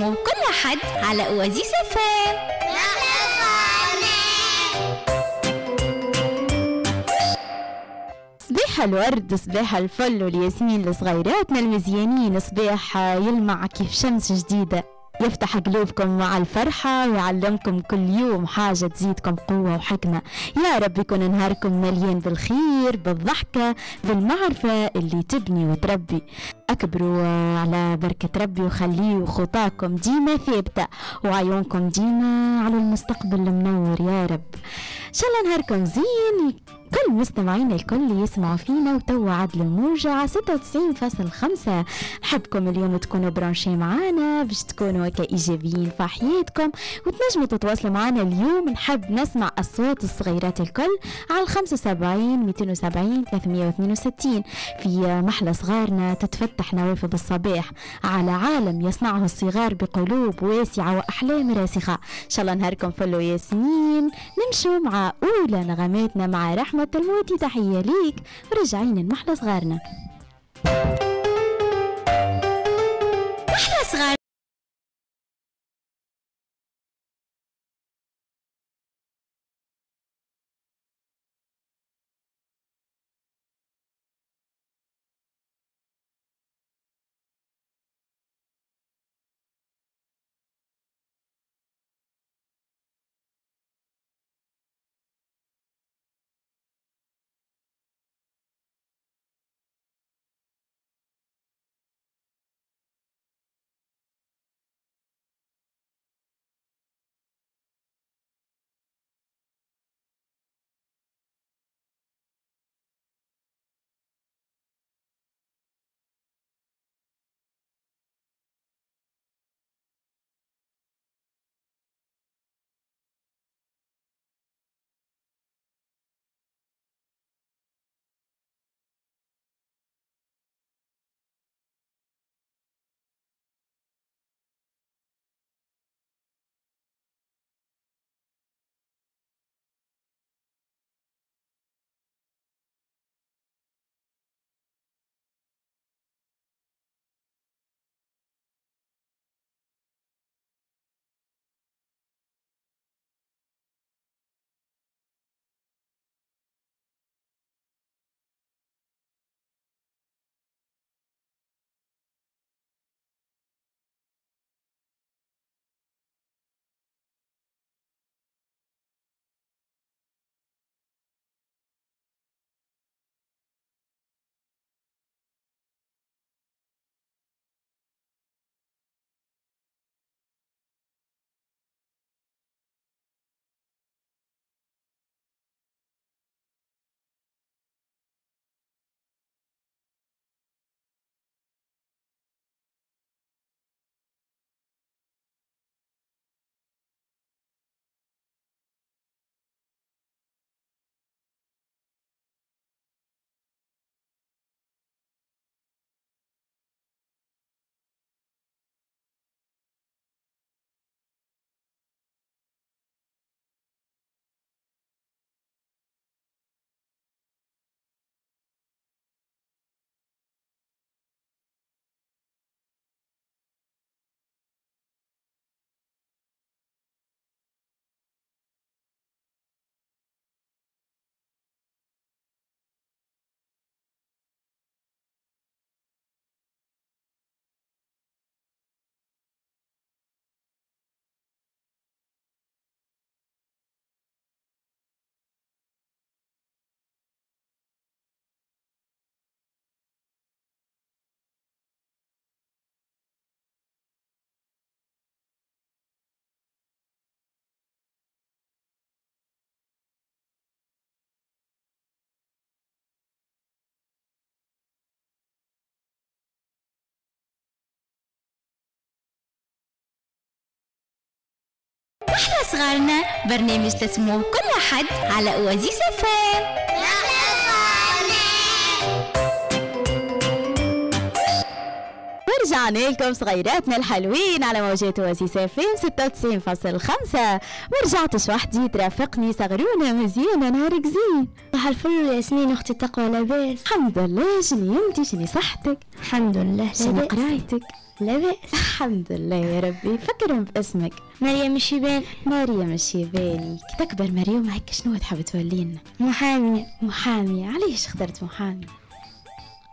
تسموه كل حد على أوازيس FM. صباح الورد، صباح الفل والياسمين لصغيراتنا المزيانين، صباح يلمع كيف شمس جديدة يفتح قلوبكم مع الفرحة ويعلمكم كل يوم حاجة تزيدكم قوة وحكمة. يا رب يكون نهاركم مليان بالخير، بالضحكة، بالمعرفة اللي تبني وتربي. أكبروا على بركة ربي وخليه خطاكم ديما ثابتة وعيونكم ديما على المستقبل المنور يا رب. إن شاء الله نهاركم زين. كل مستمعينا الكل يسمعوا فينا وتوا عدل الموجة على 96.5. نحبكم اليوم تكونوا برانشي معانا باش تكونوا كإيجابيين في حياتكم، وتنجموا تتواصلوا معانا اليوم. نحب نسمع أصوات الصغيرات الكل على 75 270 362 في محلى صغارنا. تتفتح نوافذ الصباح على عالم يصنعه الصغار بقلوب واسعة وأحلام راسخة. إن شاء الله نهاركم فل وياسمين. نمشوا مع أولى نغماتنا مع رحمة الموتي. تحية ليك ورجعين المحلى صغارنا. محلى صغار محلى صغارنا، برنامج تسموه كل حد على أوازيس FM. ورجعنا لكم صغيراتنا الحلوين على موجات واسيس اف ام 96.5. ورجعت وحدي ترافقني صغرونه مزيانه نهارك زين. صباح الفل ياسمين اختي التقوى، لاباس؟ الحمد لله. شنو انتي؟ شنو صحتك؟ الحمد لله. شنو قرايتك؟ لاباس الحمد لله يا ربي. فكرهم باسمك. مريم الشيبان. مريم الشيباني. كي تكبر مريم هيك شنو تحب تولينا؟ محامية. محامية. علاش اخترت محامي؟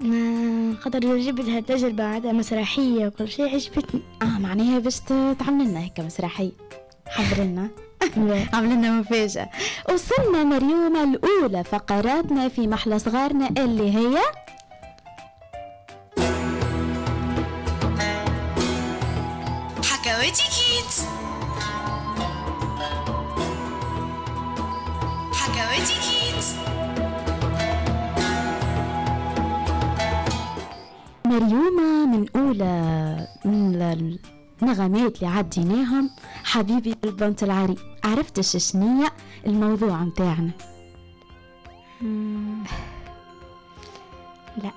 ما قدر نجيب لها تجربة عادة مسرحية وكل شيء عجبتني. معناها باش تعمل لنا هيك مسرحية. حضرنا عمل لنا مفاجأة. وصلنا مريم الأولى فقراتنا في محلى صغارنا اللي هي حكاواتي كيدز. حكاواتي كيدز. مريومة من أولى النغمات اللي عديناهم. حبيبي البنت العري، عرفتش شنية الموضوع متاعنا؟ لا،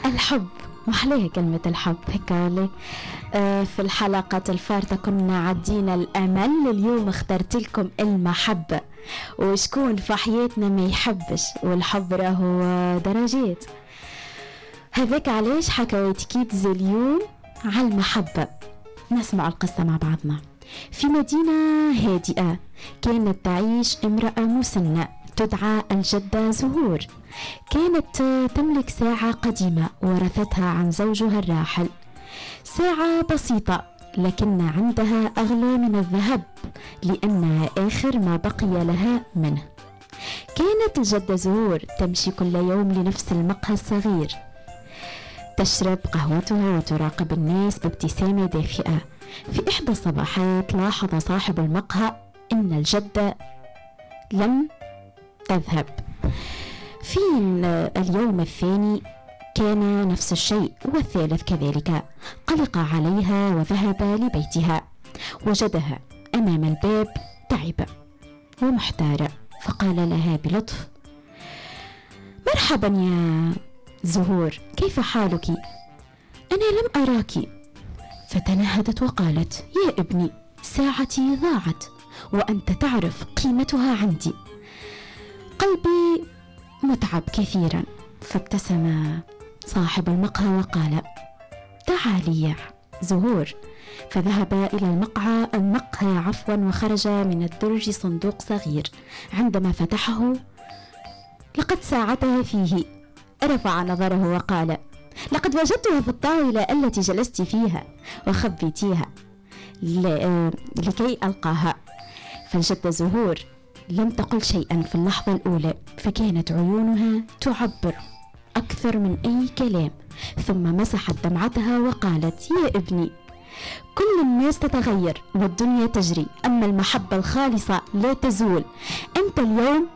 الحب. محلاها كلمة الحب هيك ولا؟ في الحلقة الفارطة كنا عدينا الأمل، اليوم اخترت لكم المحبة. وشكون في حياتنا ما يحبش؟ والحب راهو درجات. هذاك علاش حكاوات كيدز اليوم على المحبة. نسمع القصة مع بعضنا. في مدينة هادئة كانت تعيش امرأة مسنة تدعى الجدة زهور. كانت تملك ساعة قديمة ورثتها عن زوجها الراحل. ساعة بسيطة لكن عندها أغلى من الذهب لأنها آخر ما بقي لها منه. كانت الجدة زهور تمشي كل يوم لنفس المقهى الصغير، تشرب قهوتها وتراقب الناس بابتسامة دافئة. في إحدى الصباحات لاحظ صاحب المقهى أن الجدة لم تذهب. في اليوم الثاني كان نفس الشيء، والثالث كذلك. قلق عليها وذهب لبيتها. وجدها أمام الباب تعبة ومحتارة، فقال لها بلطف: مرحبا يا زهور، كيف حالك؟ أنا لم أراك. فتنهدت وقالت: يا ابني، ساعتي ضاعت وأنت تعرف قيمتها عندي. قلبي متعب كثيرا. فابتسم صاحب المقهى وقال: تعالي يا زهور. فذهب إلى المقهى وخرج من الدرج صندوق صغير. عندما فتحه لقد ساعدها فيه. رفع نظره وقال: لقد وجدتها في الطاولة التي جلست فيها وخبيتيها لكي ألقاها. فالجدة زهور لم تقل شيئا في اللحظة الأولى، فكانت عيونها تعبر أكثر من أي كلام. ثم مسحت دمعتها وقالت: يا ابني، كل الناس تتغير والدنيا تجري، أما المحبة الخالصة لا تزول. أنت اليوم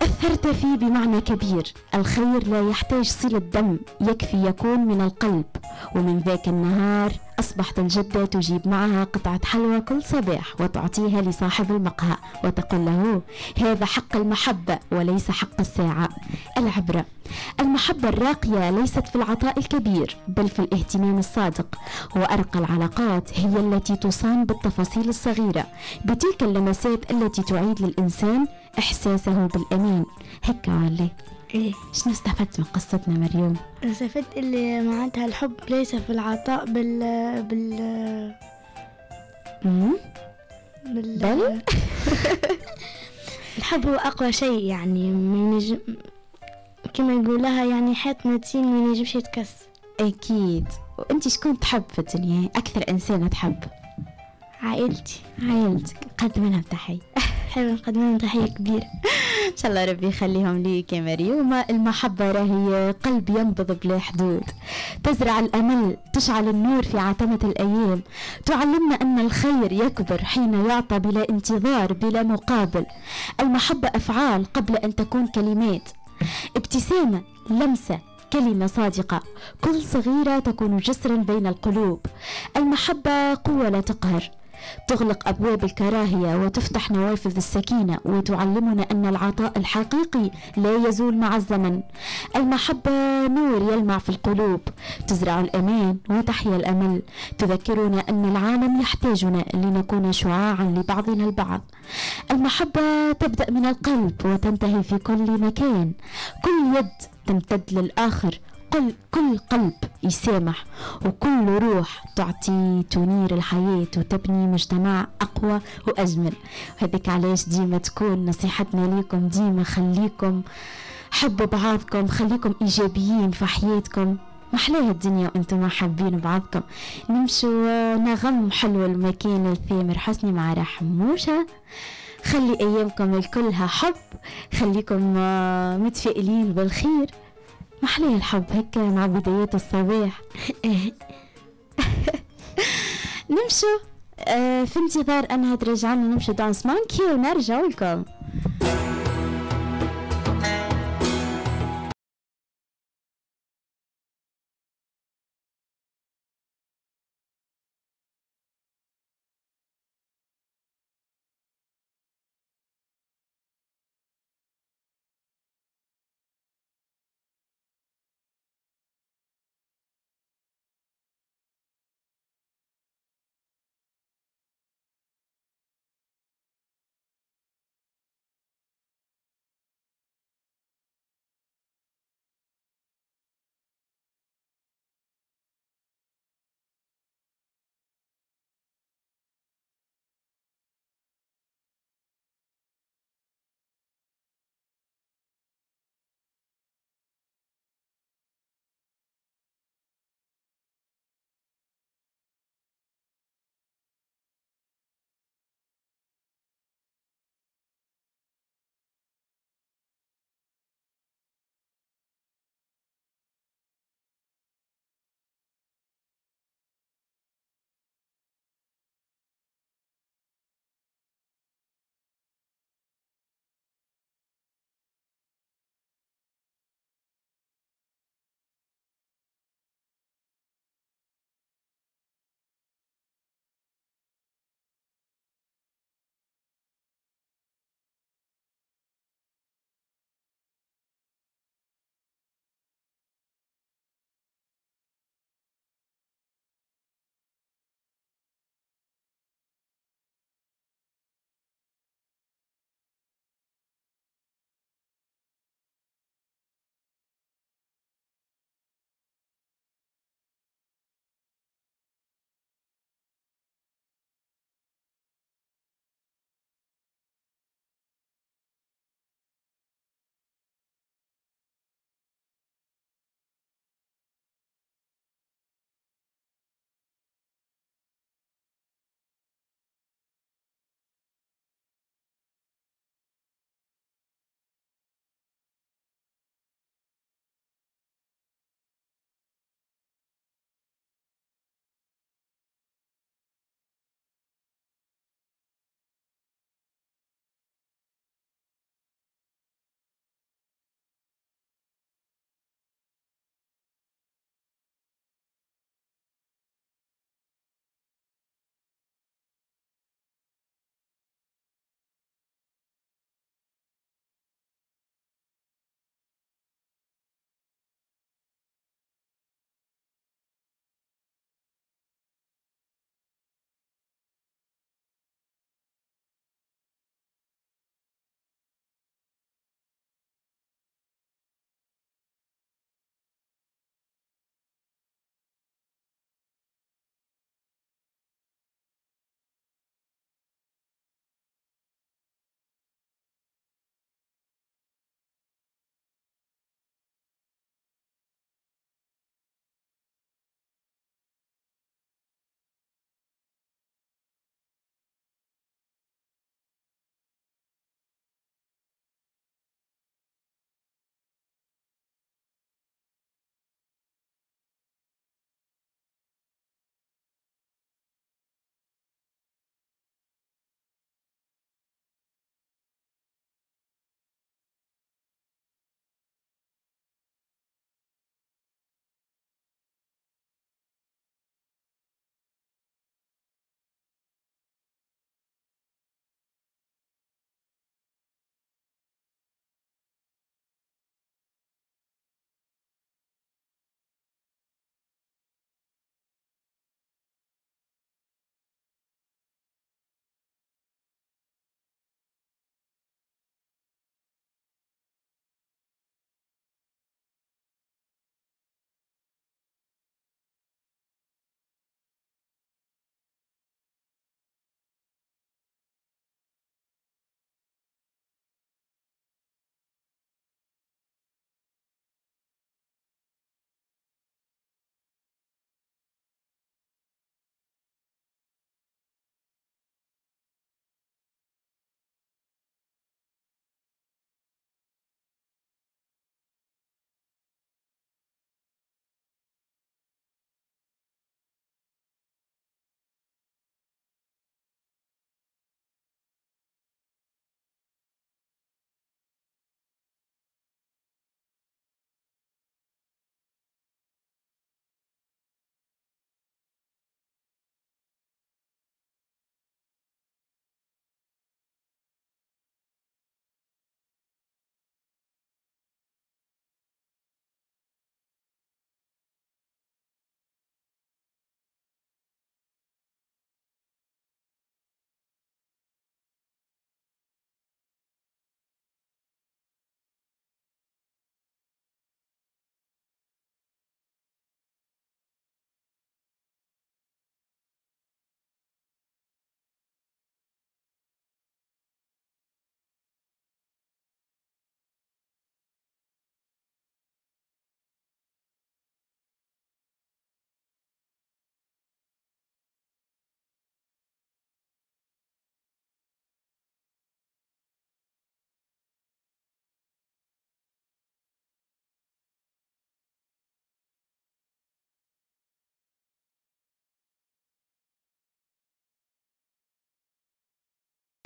أثرت فيه بمعنى كبير. الخير لا يحتاج صلة دم، يكفي يكون من القلب. ومن ذاك النهار أصبحت الجدة تجيب معها قطعة حلوى كل صباح وتعطيها لصاحب المقهى وتقول له: هذا حق المحبة وليس حق الساعة. العبرة: المحبة الراقية ليست في العطاء الكبير، بل في الاهتمام الصادق. وأرقى العلاقات هي التي تصان بالتفاصيل الصغيرة، بتلك اللمسات التي تعيد للإنسان إحساسه بالأمان. هيك ولا؟ إيه. شنو استفدت من قصتنا مريم؟ استفدت اللي معناتها الحب ليس في العطاء بل الحب هو أقوى شيء، يعني كما يقولها يعني حيط متين ما يجيبش يتكس. أكيد. وأنت شكون تحب في الدنيا؟ أكثر إنسانة تحب؟ عائلتي. عائلتك. قدم لهم تحية. حابة نقدم لهم تحية كبيرة. إن شاء الله ربي يخليهم ليك يا مريم. المحبة راهي قلب ينبض بلا حدود، تزرع الأمل، تشعل النور في عتمة الأيام، تعلمنا أن الخير يكبر حين يعطى بلا انتظار بلا مقابل. المحبة أفعال قبل أن تكون كلمات، ابتسامة، لمسة، كلمة صادقة، كل صغيرة تكون جسرا بين القلوب. المحبة قوة لا تقهر، تغلق أبواب الكراهية وتفتح نوافذ السكينة، وتعلمنا أن العطاء الحقيقي لا يزول مع الزمن. المحبة نور يلمع في القلوب، تزرع الأمان وتحيا الأمل، تذكرنا أن العالم يحتاجنا لنكون شعاعا لبعضنا البعض. المحبة تبدأ من القلب وتنتهي في كل مكان، كل يد تمتد للآخر، كل قلب يسامح، وكل روح تعطي تنير الحياة وتبني مجتمع أقوى وأجمل. وهذيك علاش ديما تكون نصيحتنا ليكم، ديما خليكم حبوا بعضكم، خليكم إيجابيين في حياتكم. محلاها الدنيا وانتم حابين بعضكم. نمشوا نغم حلو المكان الثامر حسني مع رحموشة. خلي أيامكم الكلها حب، خليكم متفائلين بالخير. محليه الحب هيك مع بدايات الصباح. نمشوا في انتظار أنها ترجعنا، نمشوا دانس مانكي ونرجع لكم.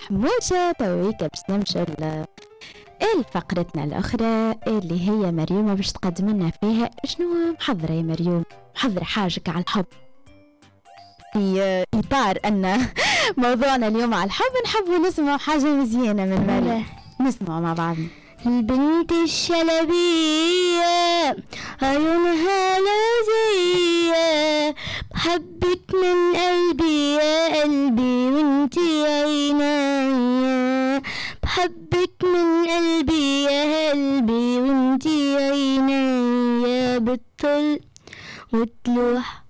حموشة تويكا باش نمشوا الفقرتنا الأخرى اللي هي مريومة باش تقدم لنا فيها شنو محضرة يا مريوم؟ محضرة حاجك على الحب في إطار أن موضوعنا اليوم على الحب، نحب نسمع حاجة مزيانة من مريم. نسمع مع بعضنا. البنت الشلبية عيونها لذيذة، بحبك من قلبي يا قلبي وانتي عينيا، بحبك من قلبي يا قلبي وانتي عينيا، بتطل وتلوح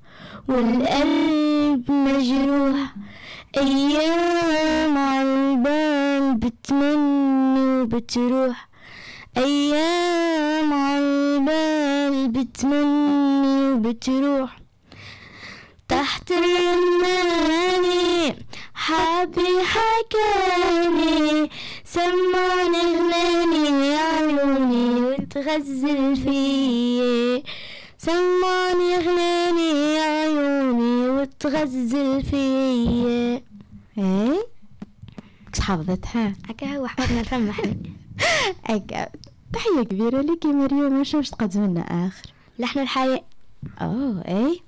والقلب مجروح، أيام عالبال بتمني وبتروح، أيام عالبال بتمني وبتروح، تحت الرماني حبي حكاني، سمعني غناني عيوني وتغزل فيي، سمعني غناني عيوني وتغزل فيي. ايه كش حافظتها؟ هكا هو حفظنا الفم احنا. هكا تحية كبيرة لك يا مريم. شو باش تقدم لنا آخر؟ لحن الحياة. ايه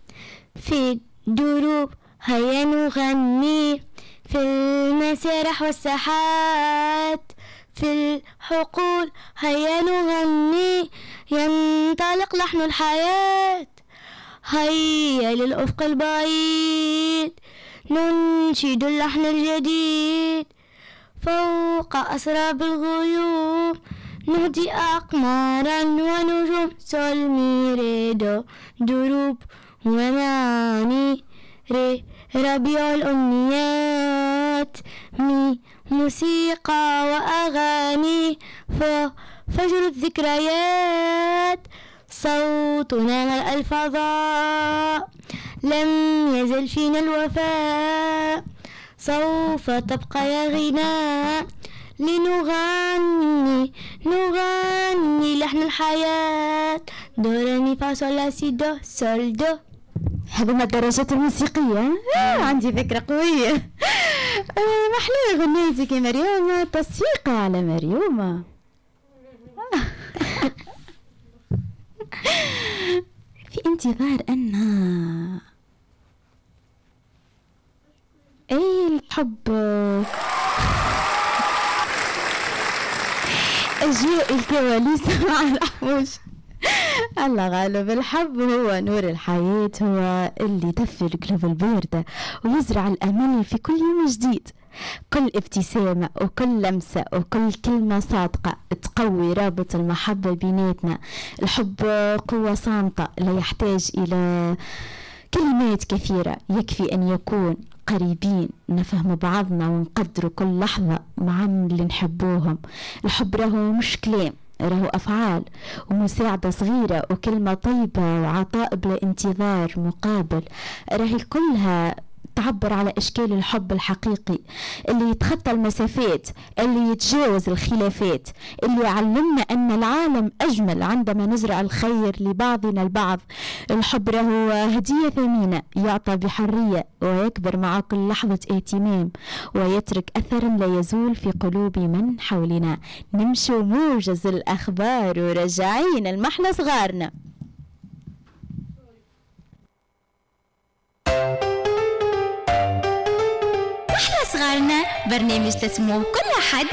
في الدروب هيا نغني، في المسارح والساحات، في الحقول هيا نغني، ينطلق لحن الحياة، هيا للأفق البعيد ننشد اللحن الجديد، فوق أسراب الغيوم نهدي أقمارا ونجوم، سولميريدو دروب ومعاني، ربيع الأمنيات، موسيقى وأغاني، فجر الذكريات، صوتنا ملأ الفضاء، لم يزل فينا الوفاء، سوف تبقى يا غناء، نغني لحن الحياة، دو ري مي فا صول لا سي دو سول دو. هذه ما الدرجات الموسيقية. عندي ذكرى قوية. محلى غنيتك يا مريومة، تصفيقة على مريومة. في انتظار أن الحب أجواء الكواليس مع الحموش. الله غالب، الحب هو نور الحياة، هو اللي يدفي القلوب الباردة ويزرع الأمل في كل يوم جديد. كل ابتسامة وكل لمسة وكل كلمة صادقة تقوي رابط المحبة بيناتنا. الحب قوة صامتة لا يحتاج إلى كلمات كثيرة، يكفي أن يكون قريبين، نفهم بعضنا ونقدروا كل لحظة مع اللي نحبوهم. الحب راهو مش كلام، راهو أفعال ومساعدة صغيرة وكلمة طيبة وعطاء بلا انتظار مقابل، راهي كلها تعبر على إشكال الحب الحقيقي اللي يتخطى المسافات، اللي يتجاوز الخلافات، اللي يعلمنا أن العالم أجمل عندما نزرع الخير لبعضنا البعض. الحب راهو هدية ثمينة يعطى بحرية ويكبر مع كل لحظة اهتمام ويترك أثرا لا يزول في قلوب من حولنا. نمشوا موجز الأخبار ورجعين المحلى صغارنا. محلى صغارنا، برنامج تسمعوه كل حد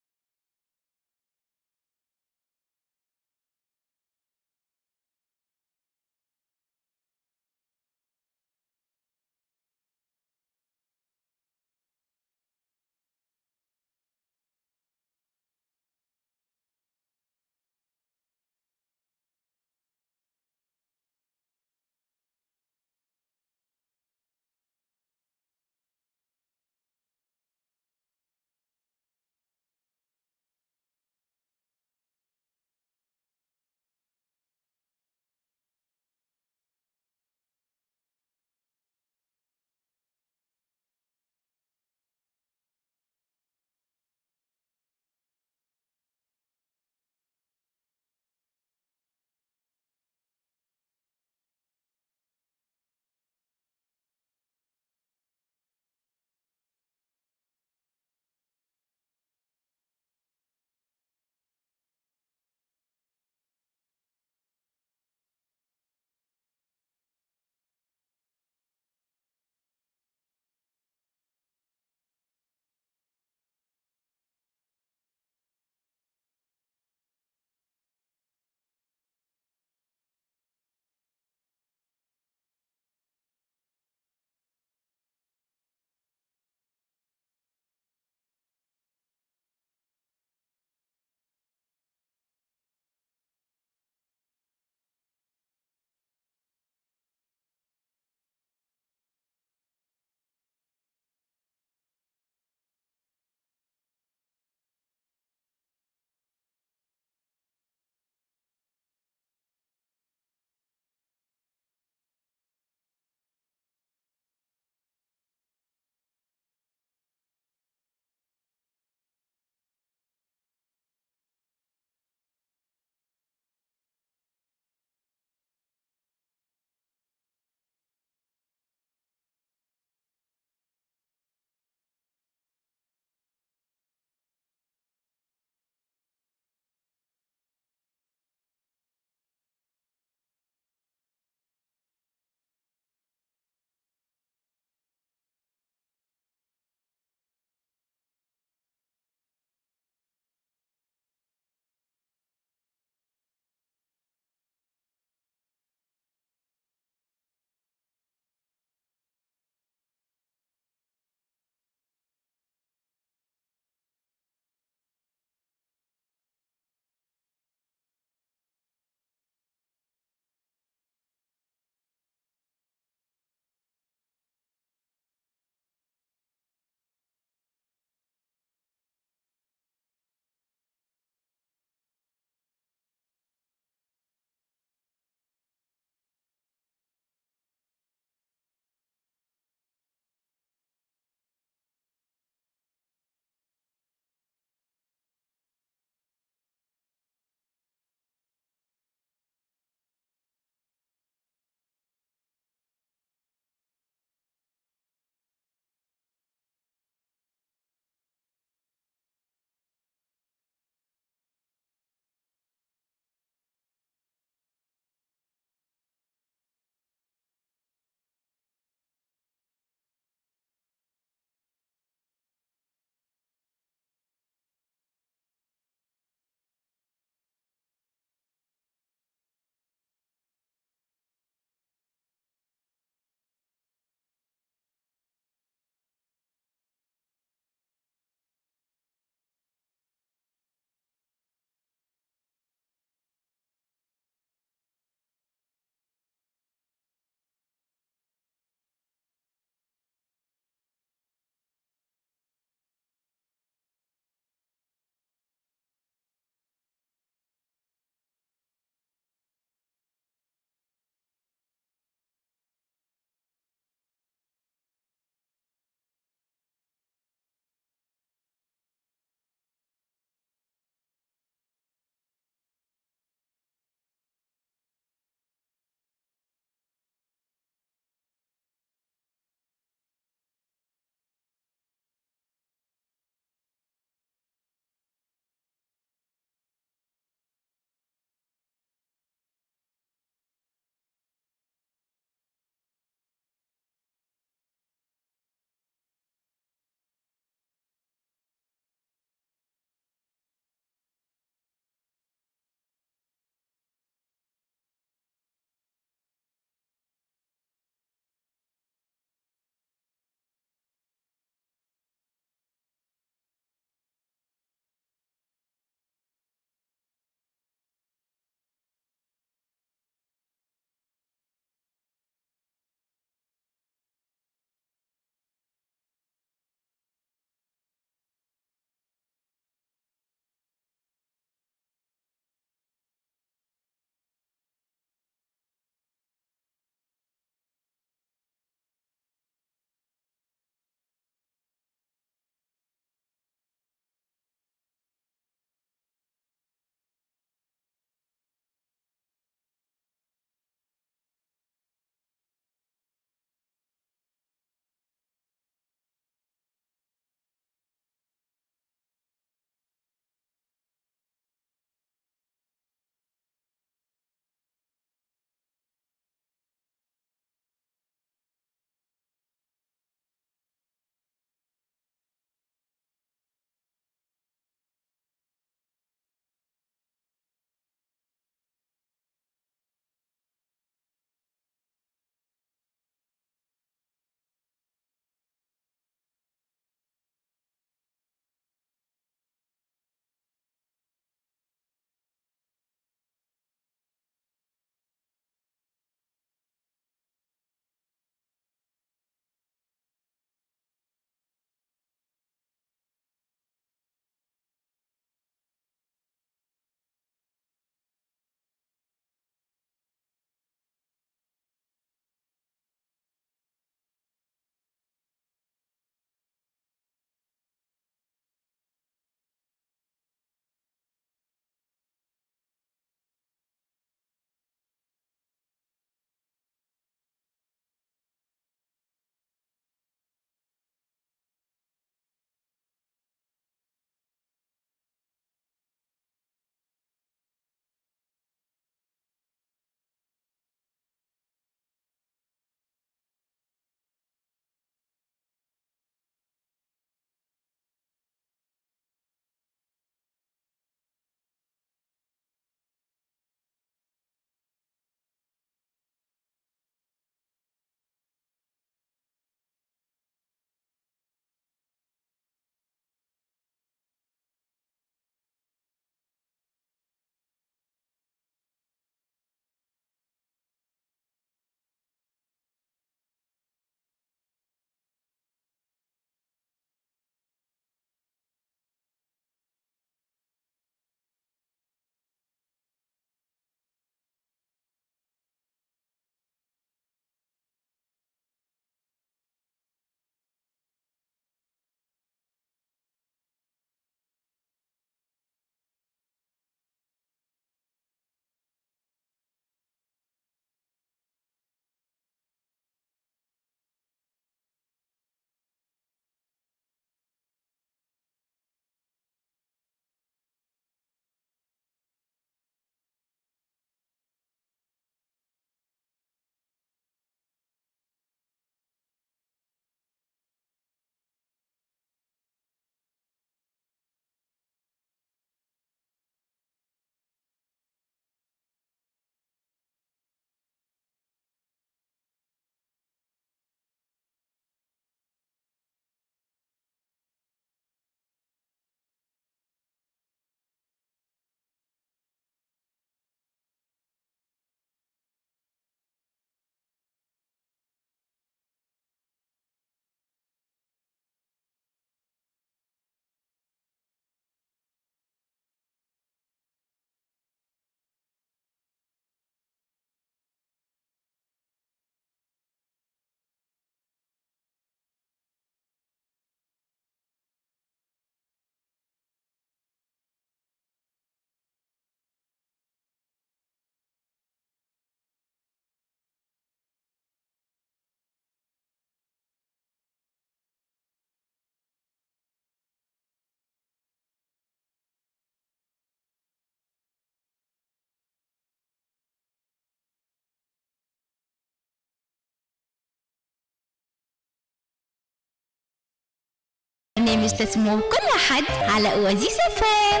برنامج تسمعوه كل أحد على أوازيس FM.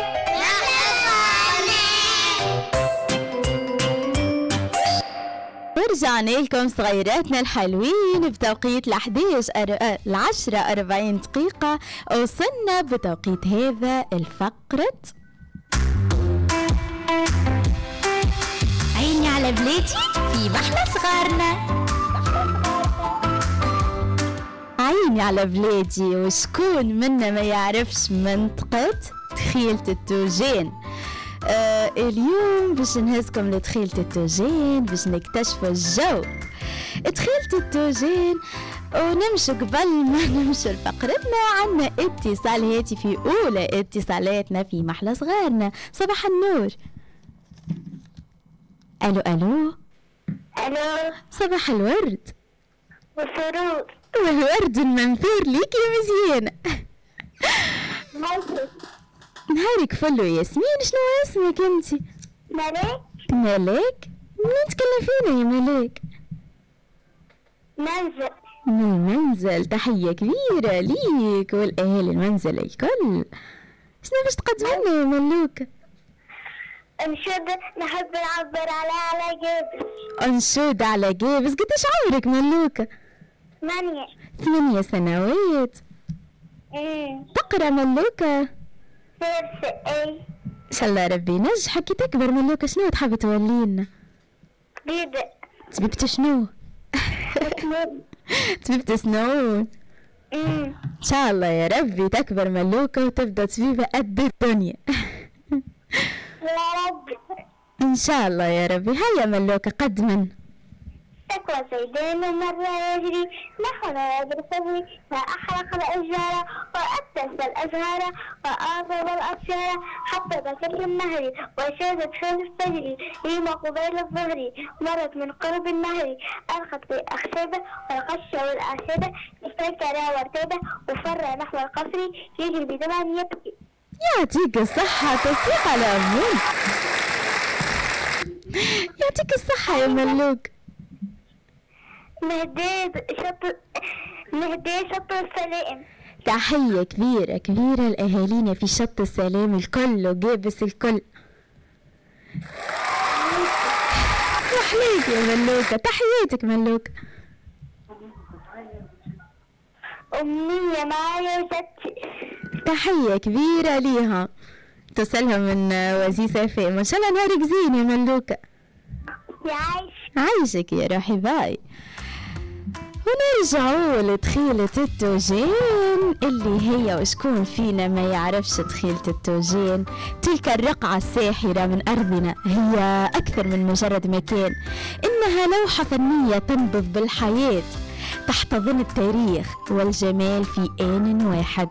ورجعنا لكم صغيراتنا الحلوين بتوقيت 10:40 دقيقة. وصلنا بتوقيت هذا الفقرة عيني على بلادي في محلى صغارنا. عيني على بلادي، وشكون منا ما يعرفش منطقة دخيلة التوجين. اليوم باش نهزكم لدخيلة التوجين باش نكتشفوا الجو دخيلة التوجين. ونمشي قبل ما نمشي لفقرتنا، عنا اتصال هاتفي أولى اتصالاتنا في محلى صغارنا. صباح النور. ألو ألو. ألو. صباح الورد والسرور والورد المنثور ليك يا مزيانة. ملك. نهارك فلو ياسمين. شنو اسمك انتي؟ ملاك. ملاك؟ منين تكلفينا يا ملاك؟ منزل. من المنزل. تحية كبيرة ليك والأهالي المنزل الكل. شنو باش تقدم لنا يا ملوكة؟ أنشود نحب نعبر على جابس. أنشود على جابس. قديش عمرك ملوكة؟ 8. 8 سنوات. تقرأ ملوكة؟ درس ايه. إن شاء الله ربي ينجحك. كي تكبر ملوكة شنو تحب تولينا؟ طبيبة. طبيبة شنو؟ طبيبة سنون. إن شاء الله يا ربي تكبر ملوكة وتبدأ طبيبة قد الدنيا. يا رب. إن شاء الله يا ربي. هيا ملوكة قد من تقوى سيدان مرة يجري نحو نوادر صبري، فأحرق الأشجار وأسس الأزهار وآثر الأشجار حتى ذكر النهر وشادت شمس الفجر يوم قبيل الظهر. مرت من قرب النهر ألقت بالأخشبة والقشة والأعشبة استيقظ وارتبه وفر نحو القصر يجري بدمع يبكي. يعطيك الصحة. تصيح على أمك. يعطيك الصحة يا ملوك. مهدي شط السلام. تحية كبيرة كبيرة لأهالينا في شط السلام الكل وجابس الكل. وحليك يا ملوكة. تحياتك ملوكة. أمي معايا وستي. تحية كبيرة ليها توصلها من وزيس FM. إن شاء الله نهارك زين يا ملوكة. يعيش. عايشك يا روحي. باي. ونرجعوا لدخيلة التوجين اللي هي وشكون فينا ما يعرفش دخيلة التوجين. تلك الرقعة الساحرة من أرضنا هي أكثر من مجرد مكان، إنها لوحة فنية تنبض بالحياة، تحتضن التاريخ والجمال في آن واحد.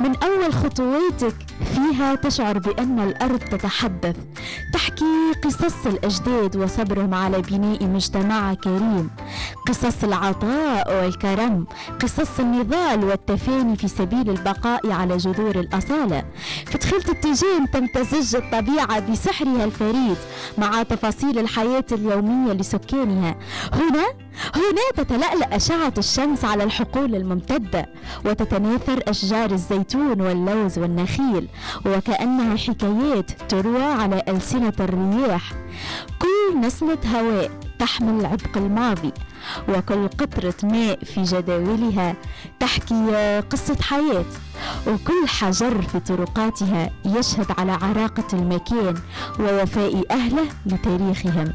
من أول خطواتك فيها تشعر بأن الأرض تتحدث، تحكي قصص الأجداد وصبرهم على بناء مجتمع كريم، قصص العطاء والكرم، قصص النضال والتفاني في سبيل البقاء على جذور الأصالة. في دخيلة التوجين تمتزج الطبيعة بسحرها الفريد مع تفاصيل الحياة اليومية لسكانها. هنا تتلألأ أشعة الشمس على الحقول الممتدة، وتتناثر أشجار الزيتون واللوز والنخيل وكأنها حكايات تروى على ألسنة الرياح. كل نسمة هواء تحمل عبق الماضي، وكل قطرة ماء في جداولها تحكي قصة حياة، وكل حجر في طرقاتها يشهد على عراقة المكان ووفاء أهله لتاريخهم.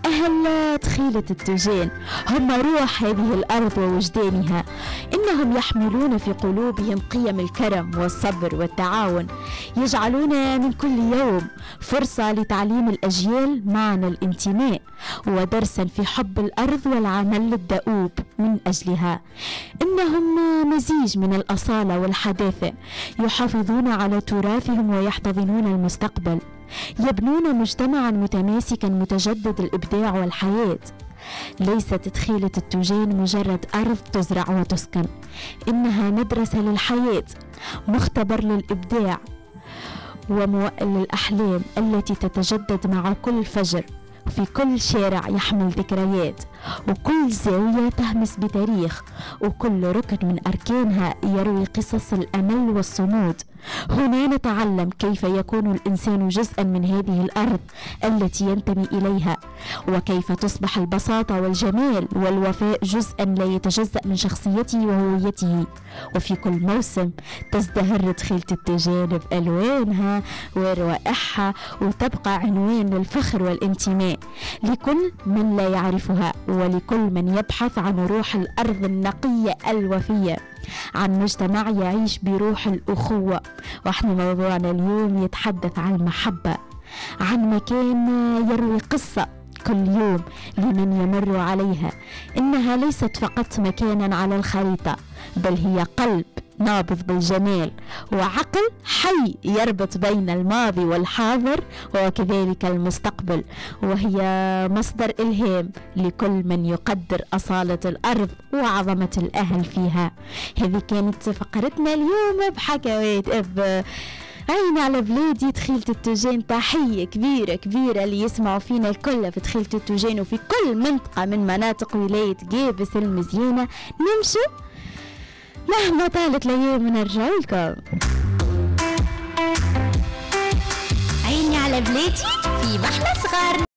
أهل دخيلة التوجين هم روح هذه الأرض ووجدانها، إنهم يحملون في قلوبهم قيم الكرم والصبر والتعاون، يجعلون من كل يوم فرصة لتعليم الأجيال معنى الانتماء ودرسا في حب الأرض والعمل الدؤوب من أجلها. إنهم مزيج من الأصالة والحداثة، يحافظون على تراثهم ويحتضنون المستقبل، يبنون مجتمعا متماسكا متجدد الإبداع والحياة. ليست دخيلة التوجين مجرد أرض تزرع وتسكن، إنها مدرسة للحياة، مختبر للإبداع وموئل للأحلام التي تتجدد مع كل فجر في كل شارع يحمل ذكريات، وكل زاوية تهمس بتاريخ، وكل ركن من أركانها يروي قصص الأمل والصمود. هنا نتعلم كيف يكون الإنسان جزءا من هذه الأرض التي ينتمي إليها، وكيف تصبح البساطة والجمال والوفاء جزءا لا يتجزأ من شخصيته وهويته. وفي كل موسم تزدهر تخيلة التيجان بألوانها وروائحها، وتبقى عنوان للفخر والانتماء لكل من لا يعرفها، ولكل من يبحث عن روح الأرض النقية الوفية، عن مجتمع يعيش بروح الأخوة. وإحنا موضوعنا اليوم يتحدث عن المحبة، عن مكان يروي قصة كل يوم لمن يمر عليها. إنها ليست فقط مكانا على الخريطة، بل هي قلب نابض بالجمال، وعقل حي يربط بين الماضي والحاضر وكذلك المستقبل، وهي مصدر إلهام لكل من يقدر أصالة الأرض وعظمة الأهل فيها. هذه كانت فقرتنا اليوم بحكوات عيني على بلادي تخيلة التوجان. تحية كبيرة كبيرة اللي يسمعوا فينا الكل في تخيلة التوجان وفي كل منطقة من مناطق ولاية قابس المزيانة. نمشوا مهما طالت الأيام ونرجع لكم. عيني على بلادي في محلى صغار.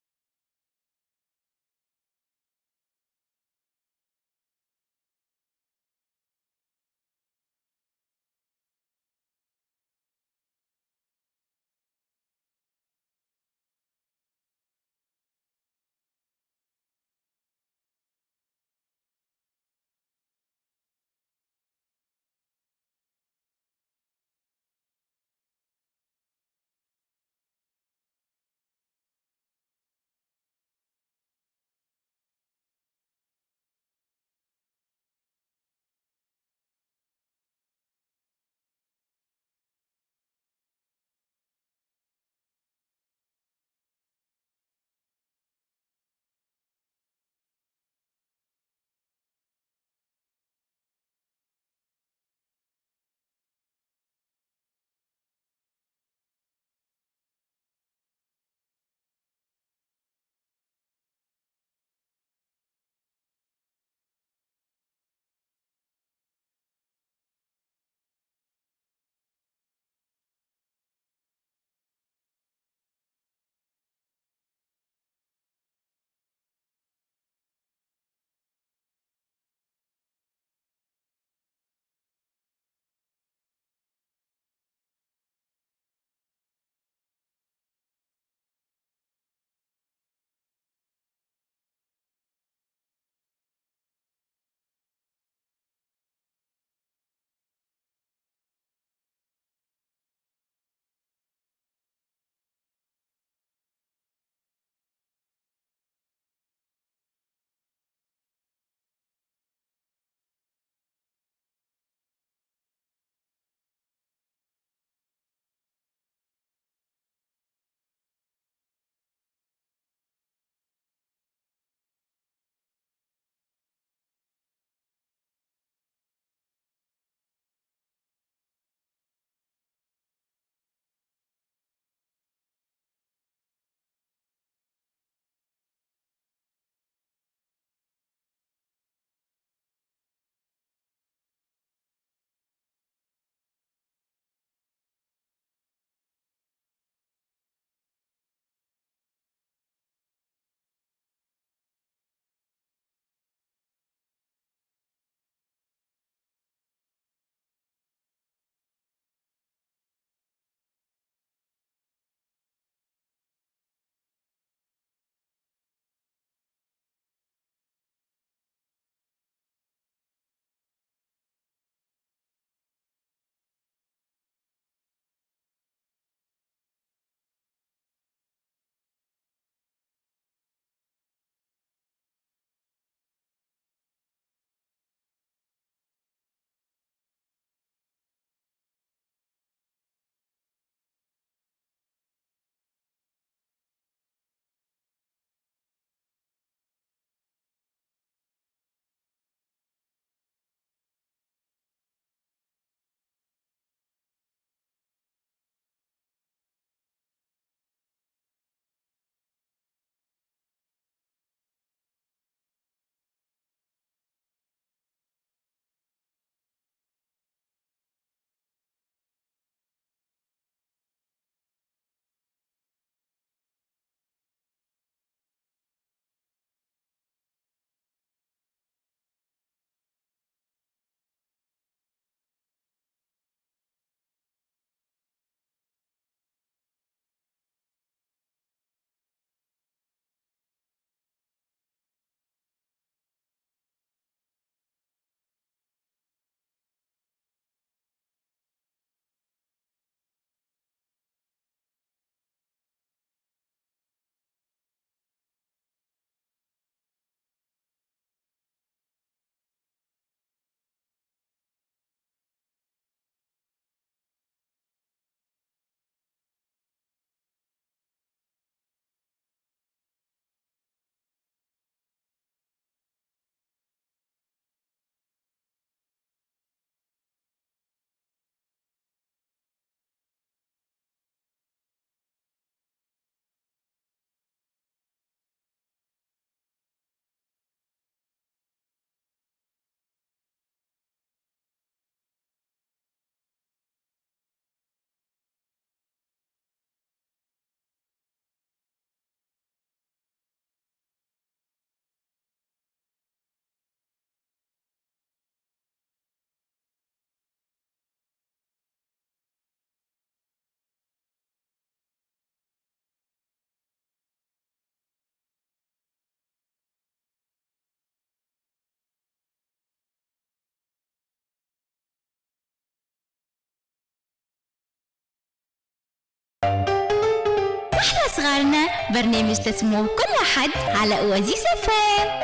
أحلى صغارنا برنامج تسموه كل حد على أوازيس فام.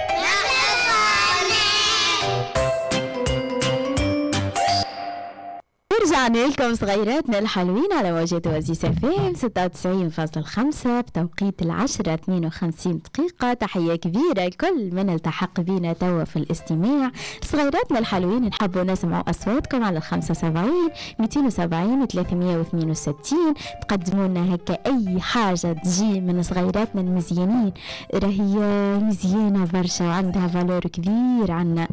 رجعنا لكم صغيراتنا الحلوين على موجة وزيس فام 96.5 بتوقيت 10:52. تحية كبيرة لكل من التحق بينا توا في الاستماع. صغيراتنا الحلوين نحبوا نسمعوا أصواتكم على 75 270 362. تقدموا لنا هكا أي حاجة تجي من صغيراتنا المزيانين، راهي مزيانة برشا وعندها فالور كبير عنا.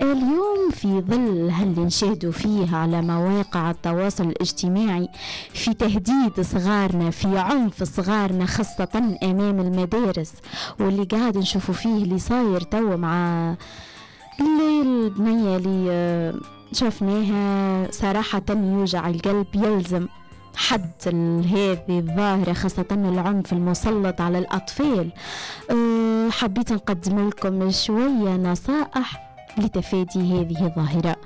اليوم في ظل هل نشاهدوا فيه على مواقع التواصل الاجتماعي في تهديد صغارنا، في عنف صغارنا خاصة أمام المدارس، واللي قاعد نشوفوا فيه اللي صاير تو مع البنية اللي شفناها، صراحة يوجع القلب. يلزم حد هذه الظاهرة خاصة العنف المسلط على الأطفال. حبيت نقدم لكم شوية نصائح لتفادي هذه الظاهرة.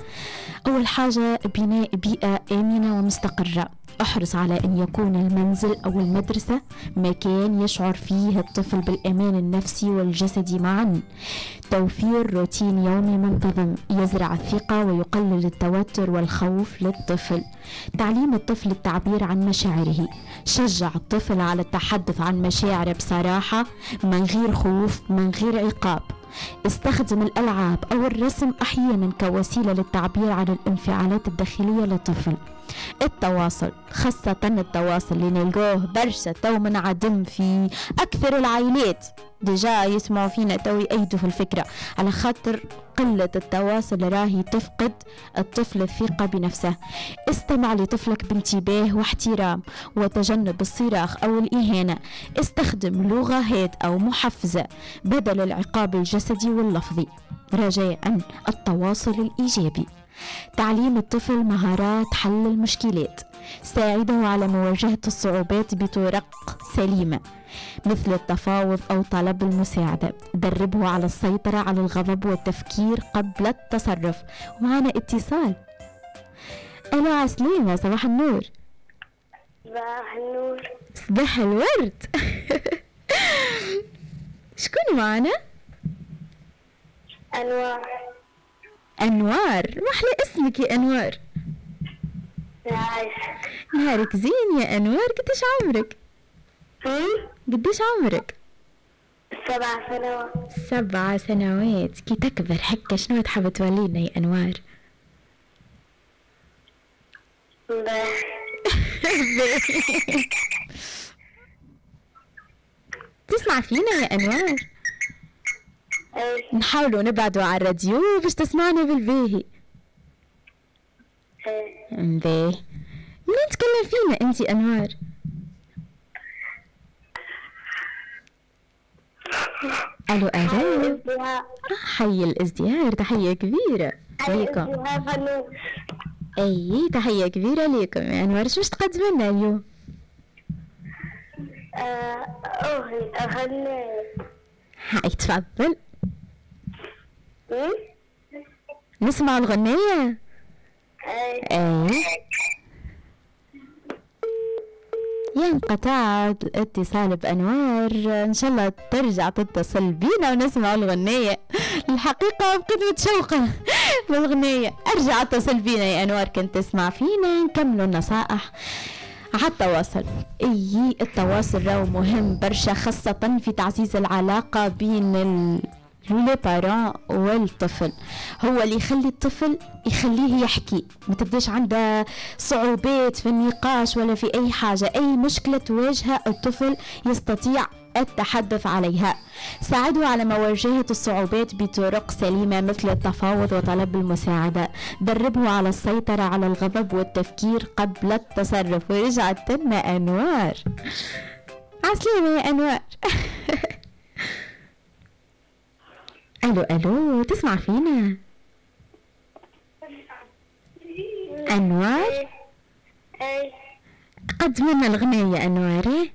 أول حاجة بناء بيئة آمنة ومستقرة. احرص على أن يكون المنزل أو المدرسة مكان يشعر فيه الطفل بالأمان النفسي والجسدي معا. توفير روتين يومي منتظم يزرع الثقة ويقلل التوتر والخوف للطفل. تعليم الطفل التعبير عن مشاعره. شجع الطفل على التحدث عن مشاعره بصراحة من غير خوف من غير عقاب. استخدم الألعاب أو الرسم أحيانا كوسيلة للتعبير عن الانفعالات الداخلية للطفل. التواصل، خاصة التواصل اللي نلقوه برشا تو منعدم في أكثر العائلات، ديجا يسمعوا فينا تو يأيدوا في الفكرة، على خاطر قلة التواصل راهي تفقد الطفل الثقة بنفسه. استمع لطفلك بانتباه واحترام وتجنب الصراخ أو الإهانة. استخدم لغات أو محفزة بدل العقاب الجسدي واللفظي. رجاء التواصل الإيجابي. تعليم الطفل مهارات حل المشكلات. ساعده على مواجهة الصعوبات بطرق سليمة مثل التفاوض أو طلب المساعدة. دربه على السيطرة على الغضب والتفكير قبل التصرف. ومعنا اتصال. ألو عسليمة، صباح النور. صباح النور. صباح الورد. شكون معنا؟ أنوار. أنوار، محلى اسمك يا أنوار. عايشة. نهارك زين يا أنوار. قديش عمرك؟ قديش عمرك؟ 7 سنوات. 7 سنوات. كي تكبر هكا شنو تحب تولينا يا أنوار؟ تسمع فينا يا أنوار؟ نحاولوا نبعدوا على الراديو باش تسمعنا بالباهي. باهي. منين تكلم فينا انتي أنوار؟ الو الو. حي الازدهار، تحية كبيرة ليكم. اي تحية كبيرة ليكم يا أنوار. شو تقدم لنا اليوم؟ أغني. هاي تفضل. نسمع الغنية. اي ينقطع الاتصال بأنوار. ان شاء الله ترجع تتصل بينا ونسمع الغنية. الحقيقة بقيت متشوقة بالغنية. ارجع اتصل بينا يا أنوار كنت تسمع فينا. نكملوا النصائح على التواصل. اي التواصل راهو مهم برشا، خاصة في تعزيز العلاقة بين لي بارون والطفل. هو اللي يخلي الطفل يخليه يحكي، ما تبداش عنده صعوبات في النقاش ولا في اي حاجة. اي مشكلة تواجهها الطفل يستطيع التحدث عليها. ساعده على مواجهة الصعوبات بطرق سليمة مثل التفاوض وطلب المساعدة. دربه على السيطرة على الغضب والتفكير قبل التصرف. ورجعت لنا أنوار. عسلامة يا أنوار. الو الو، تسمع فينا؟ أنوار؟ قدم لنا الغنية يا أنوار.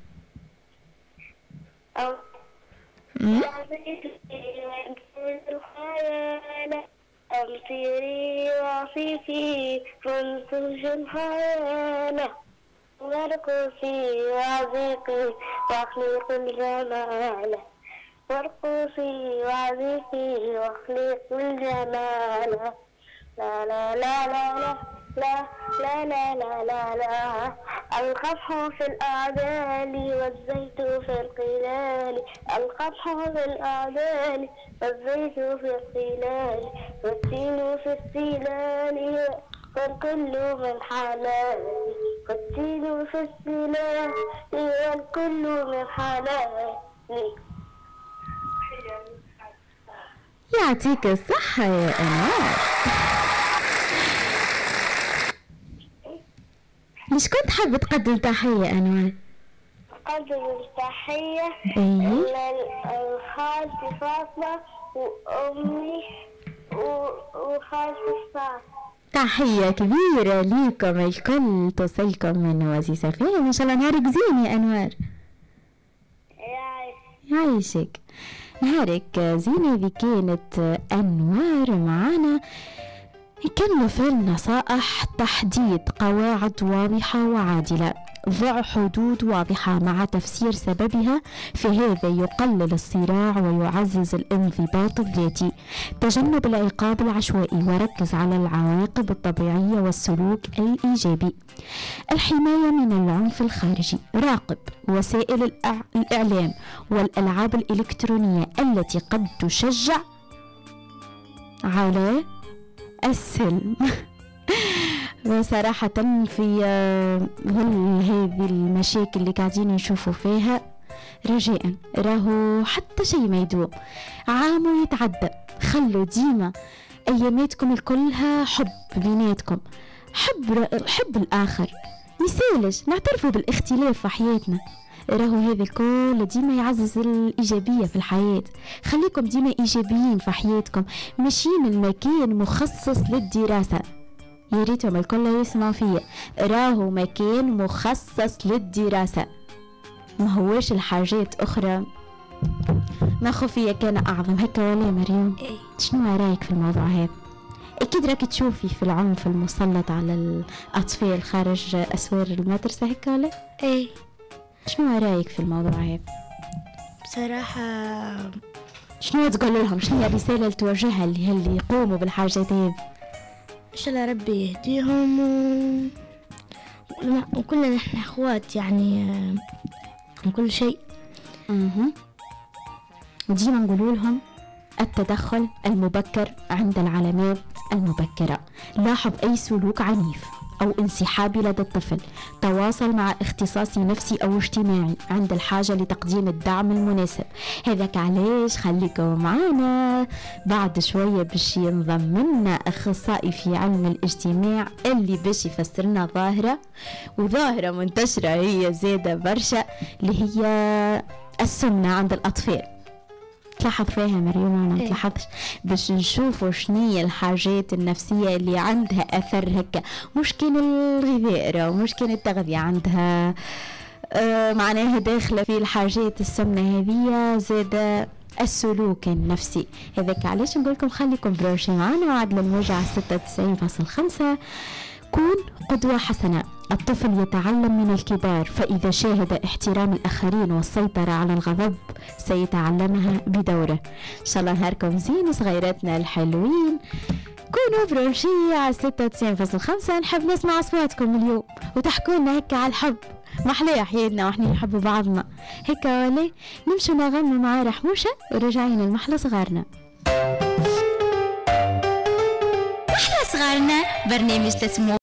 أمطري وعصيفي فانتج الحياة وارقصي وعزيقي واخلق الجمال، وارقصي وعزيقي واخلق الجمال. لا لا لا لا لا لا لا لا لا لا. القمح في الأعدال والزيت في القلال، القمح في الأعدال والزيت في القلال، والتين في السلال والكل من حلال، والتين في السلال والكل من حلال. يعطيك الصحة يا أنوار. مش كنت حابة تقدم تحية أنوار؟ أقدم التحية إيه؟ لخالتي فاطمة وأمي وخالتي فاطمة. تحية كبيرة ليكم الكل، توصلكم من وزيسة فهم. إن شاء الله نهارك زين يا أنوار. يعيشك نهارك زين. هذه كانت أنوار معانا. نكمل في النصائح: تحديد قواعد واضحة وعادلة، ضع حدود واضحة مع تفسير سببها، فهذا يقلل الصراع ويعزز الانضباط الذاتي. تجنب العقاب العشوائي وركز على العواقب الطبيعية والسلوك الإيجابي. الحماية من العنف الخارجي، راقب وسائل الإعلام والألعاب الإلكترونية التي قد تشجع على السلم. وصراحة في ظل هذه المشاكل اللي قاعدين نشوفوا فيها، رجاء راهو حتى شيء ما يدوم، عام يتعدى. خلوا ديما أياماتكم الكلها حب بيناتكم، حب الآخر، يسالش نعترفوا بالاختلاف في حياتنا. راهو هذا الكل ديما يعزز الإيجابية في الحياة. خليكم ديما إيجابيين في حياتكم، ماشيين المكان مخصص للدراسة. يا ريتهم الكل يسمعوا فيا، راهو مكان مخصص للدراسة، ما هوش الحاجات أخرى. ما خفية كان أعظم هكا ولا مريم؟ شنو رأيك في الموضوع هذا؟ أكيد راك تشوفي في العنف المسلط على الأطفال خارج أسوار المدرسة هكا ولا؟ ايه. شنو رأيك في الموضوع هذا؟ بصراحة شنو تقول لهم؟ شنو هي الرسالة اللي توجهها اللي يقوموا بالحاجات هذه؟ إن شاء الله ربي يهديهم وكلنا نحن أخوات يعني من كل شيء. وديما نقولوا لهم التدخل المبكر عند العلامات المبكرة. لاحظ أي سلوك عنيف أو انسحابي لدى الطفل، تواصل مع اختصاصي نفسي أو اجتماعي عند الحاجة لتقديم الدعم المناسب. هذاك علاش خليكم معنا بعد شوية باش ينضم لنا أخصائي في علم الاجتماع اللي باش يفسرنا ظاهرة، وظاهرة منتشرة هي زادة برشا، اللي هي السمنة عند الأطفال. تلاحظ فيها مريم؟ أنا ما تلاحظش. باش نشوفوا شنية الحاجات النفسية اللي عندها أثر هكا، مش كان الغذاء ومش كان التغذية عندها معناها داخلة في الحاجات السمنة هذه، زاد السلوك النفسي. هذاك علاش نقولكم خليكم بروشي معنا وعد الموجة 96.5. كون قدوة حسنة. الطفل يتعلم من الكبار، فإذا شاهد احترام الآخرين والسيطرة على الغضب سيتعلمها بدوره. إن شاء الله نهاركم زين صغيراتنا الحلوين. كونوا برونشية على 96.5. نحب نسمع أصواتكم اليوم وتحكوا لنا هكا على الحب. محلى حياتنا وإحنا نحب بعضنا هكا ولا؟ نمشوا نغنوا مع رحموشة ورجعين المحلى صغارنا. محلى صغارنا برنامج تسمو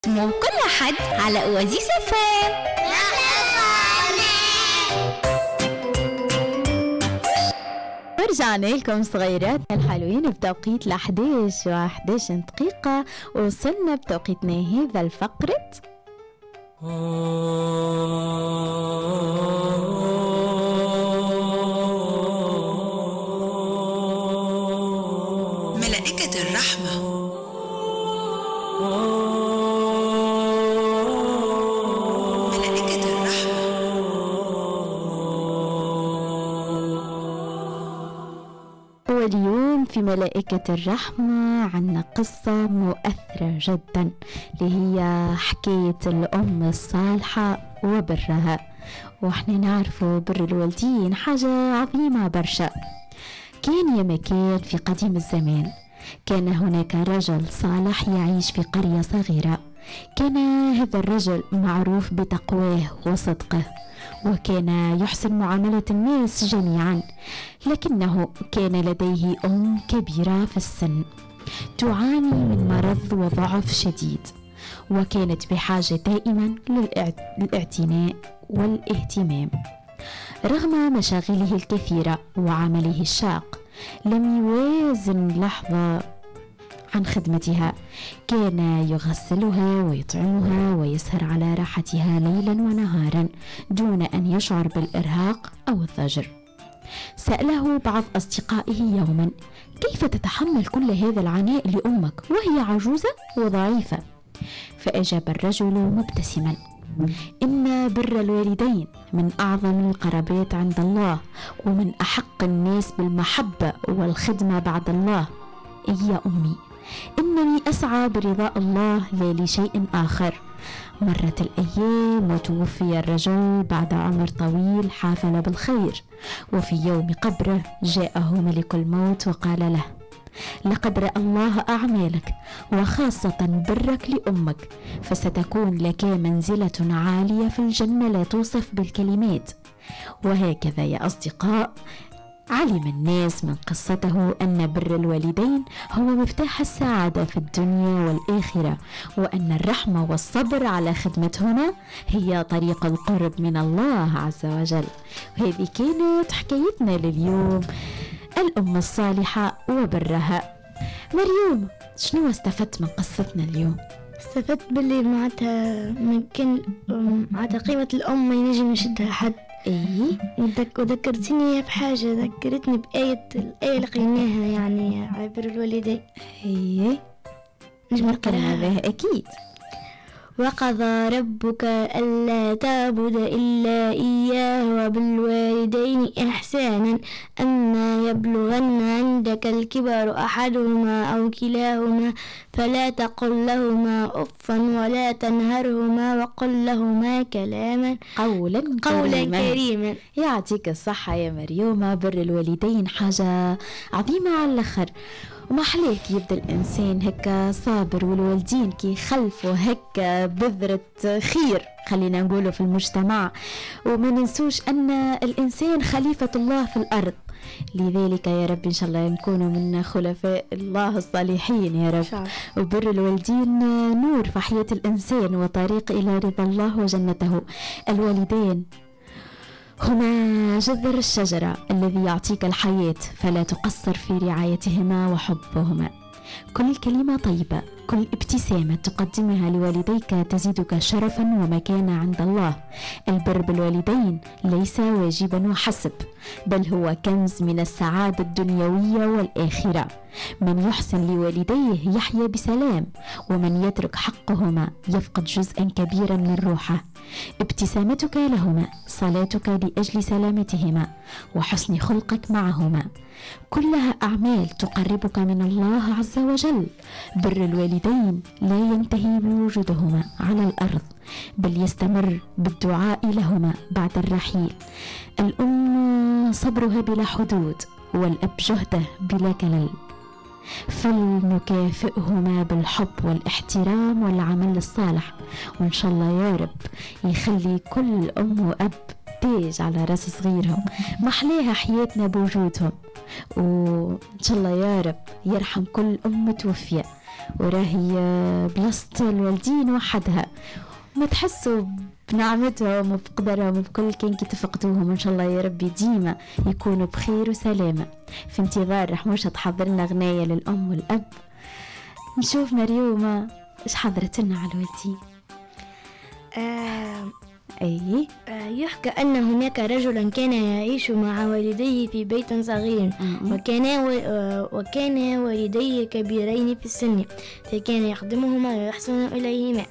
تسمعوا كل حد على أوازيس فام. رجعنا لكم صغيراتنا الحلوين بتوقيت 11:11 دقيقة، ووصلنا بتوقيتنا هذا الفقرة ملائكة الرحمة. واليوم في ملائكة الرحمة عنا قصة مؤثرة جدا اللي هي حكاية الأم الصالحة وبرها. وإحنا نعرفوا بر الوالدين حاجة عظيمة برشا. كان يا مكان في قديم الزمان كان هناك رجل صالح يعيش في قرية صغيرة. كان هذا الرجل معروف بتقواه وصدقه، وكان يحسن معاملة الناس جميعا، لكنه كان لديه أم كبيرة في السن تعاني من مرض وضعف شديد، وكانت بحاجة دائما للاعتناء والاهتمام. رغم مشاغله الكثيرة وعمله الشاق لم يوازن لحظة عن خدمتها. كان يغسلها ويطعمها ويسهر على راحتها ليلا ونهارا دون أن يشعر بالإرهاق أو الضجر. سأله بعض أصدقائه يوما: كيف تتحمل كل هذا العناء لأمك وهي عجوزة وضعيفة؟ فأجاب الرجل مبتسما: إن بر الوالدين من أعظم القرابات عند الله، ومن أحق الناس بالمحبة والخدمة بعد الله. يا أمي، إنني أسعى برضاء الله لا لشيء آخر. مرت الأيام وتوفي الرجل بعد عمر طويل حافل بالخير، وفي يوم قبره جاءه ملك الموت وقال له: لقد رأى الله أعمالك، وخاصة برك لأمك، فستكون لك منزلة عالية في الجنة لا توصف بالكلمات. وهكذا يا أصدقاء، علم الناس من قصته أن بر الوالدين هو مفتاح السعادة في الدنيا والآخرة، وأن الرحمة والصبر على خدمتهما هي طريق القرب من الله عز وجل. وهذه كانت حكايتنا لليوم، الأم الصالحة وبرها. مريوم، شنو استفدت من قصتنا اليوم؟ استفدت باللي معناتها ممكن معناتها قيمة الأم ما ينجم يشدها حد. وذكرتني بحاجة، ذكرتني الآية اللي قريناها يعني على بر الوالدين. نجم نقراها بها أكيد. وقضى ربك ألا تعبد إلا إياه وبالوالدين إحسانا أما يبلغن عندك الكبر أحدهما أو كلاهما فلا تقل لهما أفا ولا تنهرهما وقل لهما كلاما قولا كريما. يعطيك الصحة يا مريومة، بر الوالدين حاجة عظيمة على الآخر، وما حليك يبدأ الإنسان هكا صابر، والوالدين كي خلفوا هكا بذرة خير خلينا نقوله في المجتمع. وما ننسوش أن الإنسان خليفة الله في الأرض، لذلك يا رب إن شاء الله نكونوا من خلفاء الله الصالحين يا رب. وبر الوالدين نور في حياة الإنسان وطريق إلى رضا الله وجنته. الوالدين هما جذر الشجرة الذي يعطيك الحياة، فلا تقصر في رعايتهما وحبهما. كل كلمة طيبة، كل ابتسامة تقدمها لوالديك تزيدك شرفا ومكانة عند الله. البر بالوالدين ليس واجبا وحسب، بل هو كنز من السعادة الدنيوية والآخرة. من يحسن لوالديه يحيا بسلام، ومن يترك حقهما يفقد جزءا كبيرا من روحه. ابتسامتك لهما، صلاتك لأجل سلامتهما، وحسن خلقك معهما، كلها أعمال تقربك من الله عز وجل. بر الوالدين لا ينتهي بوجودهما على الأرض، بل يستمر بالدعاء لهما بعد الرحيل. الأم صبرها بلا حدود، والأب جهده بلا كلل، فلنكافئهما بالحب والاحترام والعمل الصالح. وإن شاء الله يا رب يخلي كل أم وأب تاج على راس صغيرهم، محليها حياتنا بوجودهم. وإن شاء الله يا رب يرحم كل أم توفية. وراهي بلاصة الوالدين وحدها، ما تحسوا بنعمتهم وبقدرهم وبكل كان كي تفقدوهم. إن شاء الله يا ربي ديما يكونوا بخير وسلامة. في انتظار رحموشة تحضر لنا غناية للأم والأب. نشوف مريومة إيش حضرت لنا على الوالدين. أي يحكى أن هناك رجلا كان يعيش مع والديه في بيت صغير، وكان والديه كبيرين في السن، فكان يخدمهما ويحسن إليهما.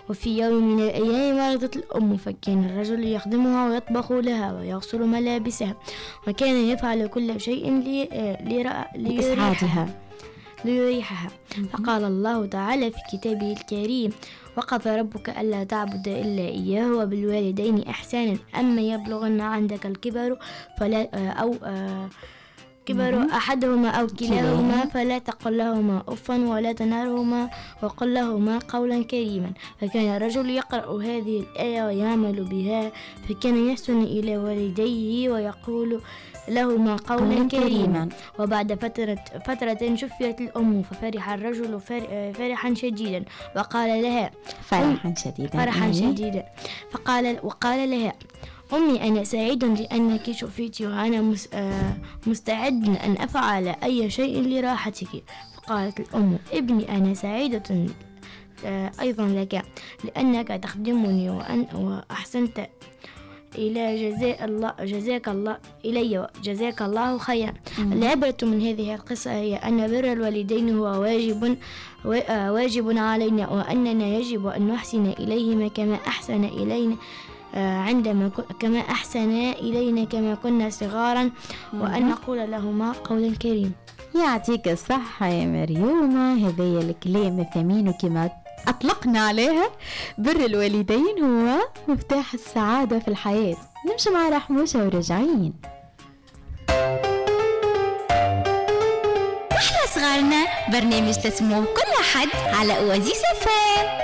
وفي يوم من الأيام مرضت الأم، فكان الرجل يخدمها ويطبخ لها ويغسل ملابسها، وكان يفعل كل شيء ليريحها. فقال الله تعالى في كتابه الكريم: وقضى ربك ألا تعبد إلا إياه وبالوالدين إحسانا، أما يبلغن عندك الكبر كبر أحدهما أو كلاهما فلا تقل لهما أفا ولا تنهرهما وقل لهما قولا كريما. فكان الرجل يقرأ هذه الآية ويعمل بها، فكان يحسن إلى والديه ويقول لهما قولا كريما. وبعد فترة شفيت الأم، ففرح الرجل فرحا شديدا وقال لها وقال لها: أمي، أنا سعيد لأنك شفيت، وأنا مستعد أن أفعل أي شيء لراحتك. فقالت الأم: ابني، أنا سعيدة أيضا لك لأنك تخدمني وأحسنت إلى جزاك الله خيرا. العبرة من هذه القصة هي أن بر الوالدين هو واجب علينا، وأننا يجب أن نحسن إليهما كما أحسن إلينا كما كنا صغارا، وأن نقول لهما قولا كريما. يعطيك الصحة يا مريومة، هذا الكلام الثمين كما أطلقنا عليها. بر الوالدين هو مفتاح السعادة في الحياة. نمشي مع رحموشة وراجعين. نحن صغارنا، برنامج تسموه كل حد على أوازيس FM.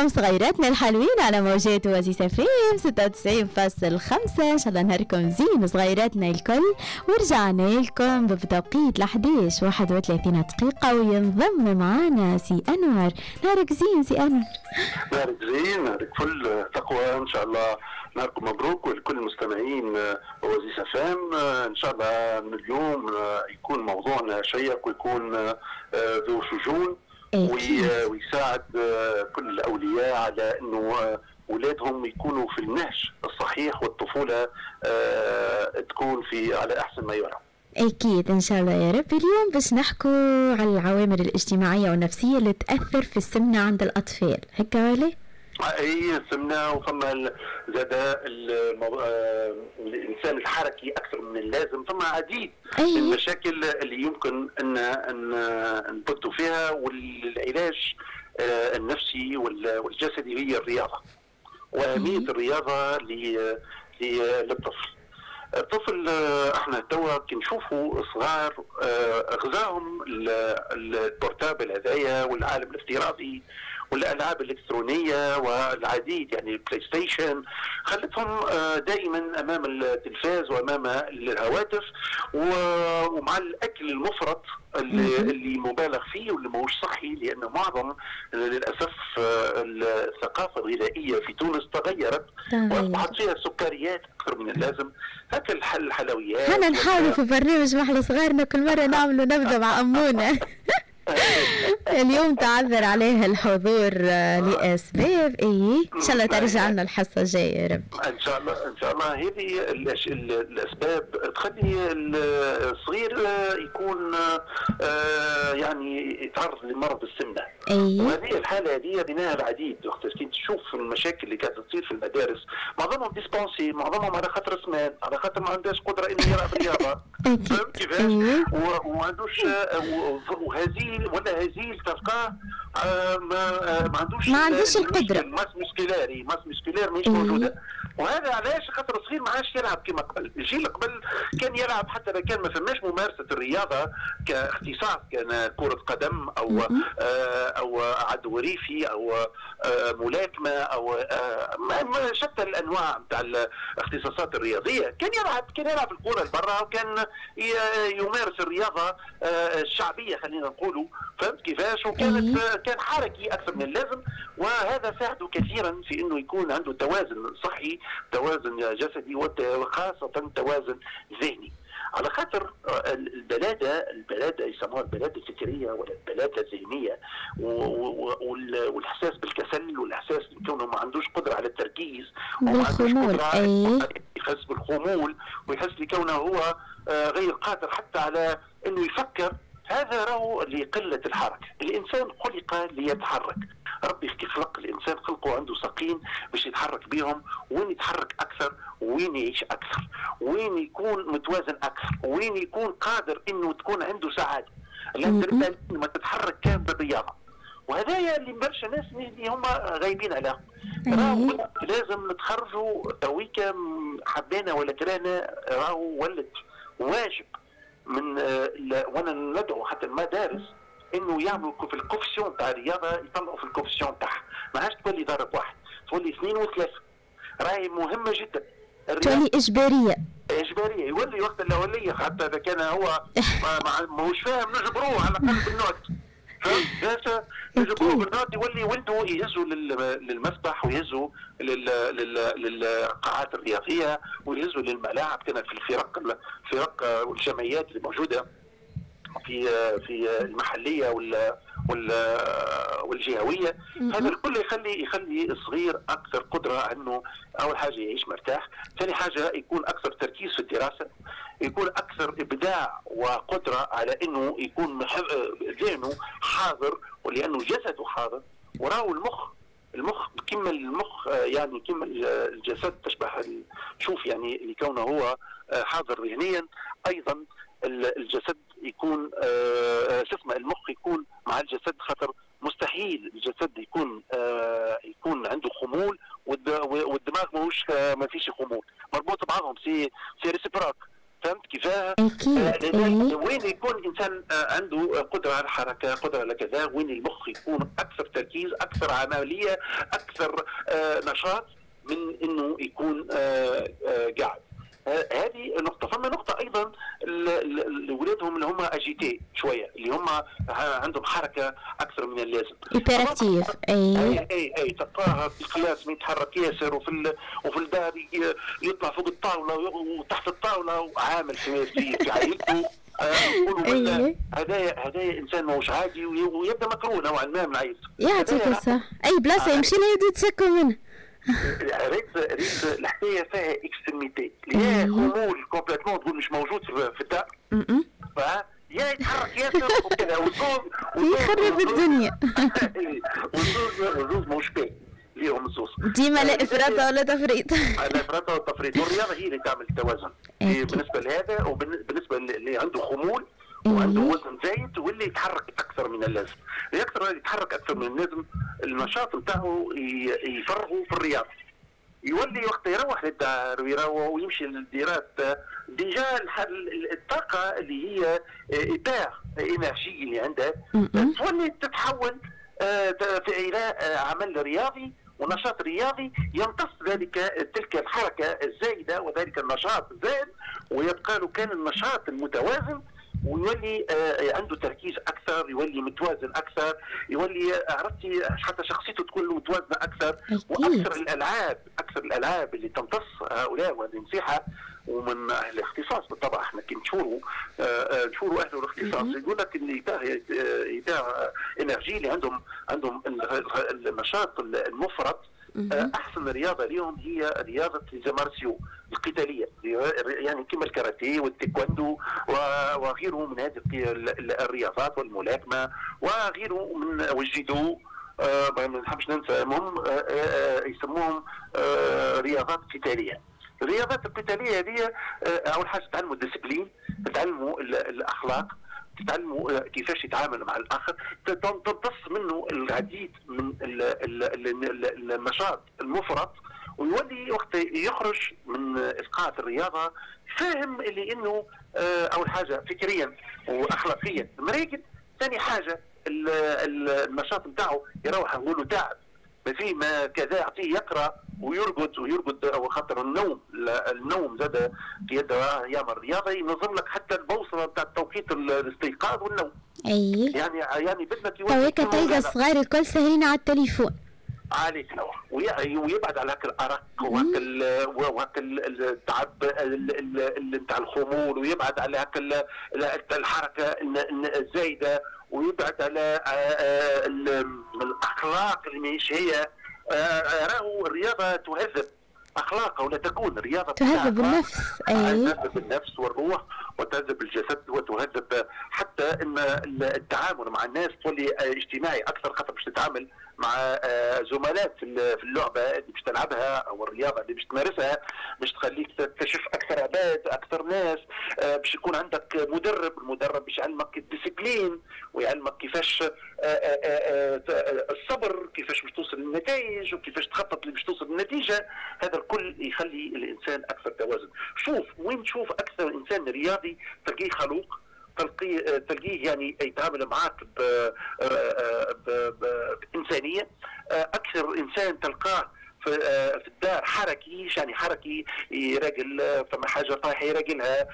صغيراتنا الحلوين على موجات وزيسة فيم 96.5. ان شاء الله نهاركم زين صغيراتنا الكل، ورجعنا لكم بتوقيت 11:31 دقيقة، وينضم معانا سي انور. نهارك زين سي انور. نهارك زين، نهارك فل تقوى ان شاء الله. نهاركم مبروك ولكل المستمعين وزيسة فام. ان شاء الله من اليوم يكون موضوعنا شيق ويكون ذو شجون ويساعد كل الأولياء على أنه أولادهم يكونوا في النهج الصحيح والطفولة تكون على أحسن ما يرام. أكيد إن شاء الله يا رب. اليوم باش نحكوا على العوامل الاجتماعية والنفسية اللي تأثر في السمنة عند الأطفال، هيك ولا؟ اي السمنه، وثم زاد الانسان الحركي اكثر من اللازم، ثم عديد المشاكل اللي يمكن ان نبتوا فيها، والعلاج النفسي والجسدي هي الرياضه، واهميه الرياضه للطفل. الطفل احنا توا كي نشوفوا صغار غذاهم البورتابل هذايا والعالم الافتراضي والالعاب الالكترونيه والعديد، يعني البلاي ستيشن، خلتهم دائما امام التلفاز وامام الهواتف، ومع الاكل المفرط اللي مبالغ فيه واللي ماهوش صحي، لان معظم للاسف الثقافه الغذائيه في تونس تغيرت واصبحت فيها سكريات اكثر من اللازم. هكا الحلويات احنا نحاول في برنامج محل صغارنا كل مره نعملوا نبدا مع امونه. اليوم تعذر عليها الحضور لأسباب، ان شاء الله ترجع لنا الحصة الجاية يا رب. ان شاء الله هذه الاسباب تخلي الصغير يكون يعني يتعرض لمرض السمنة. وهذه الحالة هذه بناها العديد. وقت كي تشوف المشاكل اللي قاعدة تصير في المدارس، معظمهم ديسبونسي، معظمهم على خاطر سمان، على خاطر ما عندهاش قدرة انه يلعب رياضة. فهمت كيفاش؟ وما عندوش، وهذه تلقاه ما عندوش القدره، ماس مسكولاري مش موجوده. وهذا علاش؟ خاطر الصغير ما عادش يلعب كما قبل. الجيل قبل كان يلعب حتى لو كان ما فماش ممارسه الرياضه كاختصاص، كان كره قدم او عدو ريفي او ملاكمه او شتى الانواع نتاع الاختصاصات الرياضيه. كان يلعب الكره لبرا، وكان يمارس الرياضه الشعبيه خلينا نقولوا. فهمت كيفاش؟ وكان حركي اكثر من اللازم، وهذا ساعده كثيرا في انه يكون عنده توازن صحي، توازن جسدي، وخاصه توازن ذهني. على خاطر البلاده يسموها البلاده الفكريه ولا البلاده الذهنيه، والاحساس بالكسل، والاحساس بكونه ما عندوش قدره على التركيز، بالخمول، يحس بالخمول، ويحس بكونه هو غير قادر حتى على انه يفكر. هذا راهو لقلة الحركة. الإنسان خلق ليتحرك، ربي كيف خلق الإنسان خلقه عنده ساقين باش يتحرك بهم، وين يتحرك أكثر، وين يعيش أكثر، وين يكون متوازن أكثر، وين يكون قادر إنه تكون عنده سعادة. الإنسان ما تتحرك كان بالرياضة، وهذايا اللي برشا ناس اللي هم غايبين عليهم. راهو لازم نتخرجوا تويكا حبينا ولا كرانا، راهو ولد واجب من وانا ندعو حتى المدارس انه يعملوا في الكوفيسيون تاع الرياضه، يطلعوا في الكوفيسيون تاعها، ما عادش تولي ضرب واحد، تولي 2 و3. راهي مهمه جدا، تولي اجباريه، يولي وقت الاوليه، حتى اذا كان هو ماهوش فاهم نجبروه على الاقل بالنوت. فهمت؟ نجبروه بالنوت، يولي ولده يهزوا للمسبح، ويهزوا للقاعات الرياضيه، ويهزوا للملاعب. كانت في الفرق والجمعيات اللي موجوده في المحليه والجهويه. هذا الكل يخلي الصغير اكثر قدره انه اول حاجه يعيش مرتاح، ثاني حاجه يكون اكثر تركيز في الدراسه، يكون اكثر ابداع وقدره على انه يكون ذهنه حاضر، ولانه جسده حاضر. وراهو المخ كما المخ يعني كما الجسد تشبه شوف يعني لكونه هو حاضر ذهنيا، ايضا الجسد يكون المخ يكون مع الجسد، خاطر مستحيل الجسد يكون عنده خمول والدماغ ما فيش خمول، مربوط بعضهم سي ريسيبروك. فهمت كيفاه؟ اكيد وين يكون انسان عنده قدره على الحركه، قدره على كذا، وين المخ يكون اكثر تركيز، اكثر عمليه، اكثر نشاط من انه يكون قاعد. هذه نقطة. فما نقطة أيضا لولادهم اللي هم أجيتي شوية، اللي هم عندهم حركة أكثر من اللازم. إيبراكتيف. أي تلقاها في الكلاس يتحرك ياسر، وفي الدار يطلع فوق الطاولة وتحت الطاولة وعامل في عائلته. هذا إنسان ماهوش عادي ويبدأ مكروه نوعا ما من عائلته. يعطيك الصح. أي بلاصة يمشي لها يبدو يتشكوا منه. ريت الحكايه فيها اكستريميتي، يا خمول كومبليتمون تقول مش موجود في الدار، يا يتحرك ياسر وكذا يخرب الدنيا. والزوز ماهوش باين ليهم الزوز، ديما لا افراط ولا تفريط. لا افراط ولا تفريط، والرياضه هي اللي تعمل التوازن بالنسبه لهذا، وبالنسبه اللي عنده خمول وعنده وزن زايد واللي يتحرك اكثر من اللازم. اللي يتحرك اكثر من اللازم النشاط نتاعو يفرغه في الرياضه، يولي وقت يروح للدار ويمشي للديرات ديجا الطاقه اللي هي ايباع انرجي اللي عنده تولي تتحول في عمل رياضي ونشاط رياضي، يمتص تلك الحركه الزايده وذلك النشاط الزائد، ويبقى له كان النشاط المتوازن، ويولي عنده تركيز اكثر، يولي متوازن اكثر، يولي عرفتي حتى شخصيته تكون متوازنه اكثر. واكثر الالعاب اللي تمتص هؤلاء، وهذه نصيحه ومن اهل الاختصاص بالطبع، احنا كي نشوروا اهل الاختصاص يقول لك اللي يتاع انرجي اللي عندهم النشاط المفرط، احسن رياضه اليوم هي رياضه الزمارسيو القتاليه، يعني كما الكاراتيه والتايكوندو وغيره من هذه الرياضات، والملاكمه وغيره من والجيدو، ما نحبش ننسى، المهم يسموهم رياضات قتاليه. الرياضات القتاليه هذه اول حاجه تعلموا الديسبلين، تعلموا الاخلاق، تتعلموا كيفاش يتعامل مع الاخر، تمتص منه العديد من النشاط المفرط، ويولي وقت يخرج من اسقاط الرياضه فاهم اللي انه اول حاجه فكريا واخلاقيا مريقل، ثاني حاجه النشاط نتاعو يروح نقولوا تعب، ما كذا يعطيه يقرا ويرقد خاطر النوم زاد في يد ايام الرياضه ينظم لك حتى البوصله بتاع توقيت الاستيقاظ والنوم. يعني بدنا تويك تلقى الصغار الكل سهلين على التليفون. عليك نور، ويبعد على هاك الارق وهاك التعب نتاع الخمول، ويبعد على هاك الحركه الزايده، ويبعد على الاخلاق اللي ماهيش هي. راهو الرياضه تهذب اخلاقه، ولا تكون الرياضه تهذب النفس. تهذب النفس والروح، وتهذب الجسد، وتهذب حتى ان التعامل مع الناس تولي اجتماعي اكثر، خاطر باش تتعامل مع زملاء في اللعبه اللي باش تلعبها او الرياضه اللي باش تمارسها، باش تخليك تكتشف اكثر عباد، اكثر ناس، باش يكون عندك المدرب باش يعلمك الديسيبلين، ويعلمك كيفاش الصبر، كيفاش باش توصل للنتائج، وكيفاش تخطط باش توصل للنتيجه. هذا الكل يخلي الانسان اكثر توازن. شوف وين تشوف اكثر انسان رياضي تلقيه خلوق، تلقيه يعني يتعامل معك بإنسانية. أكثر إنسان تلقاه في الدار حركي، يعني حركي يراجل، فما حاجة طايحة يراجلها،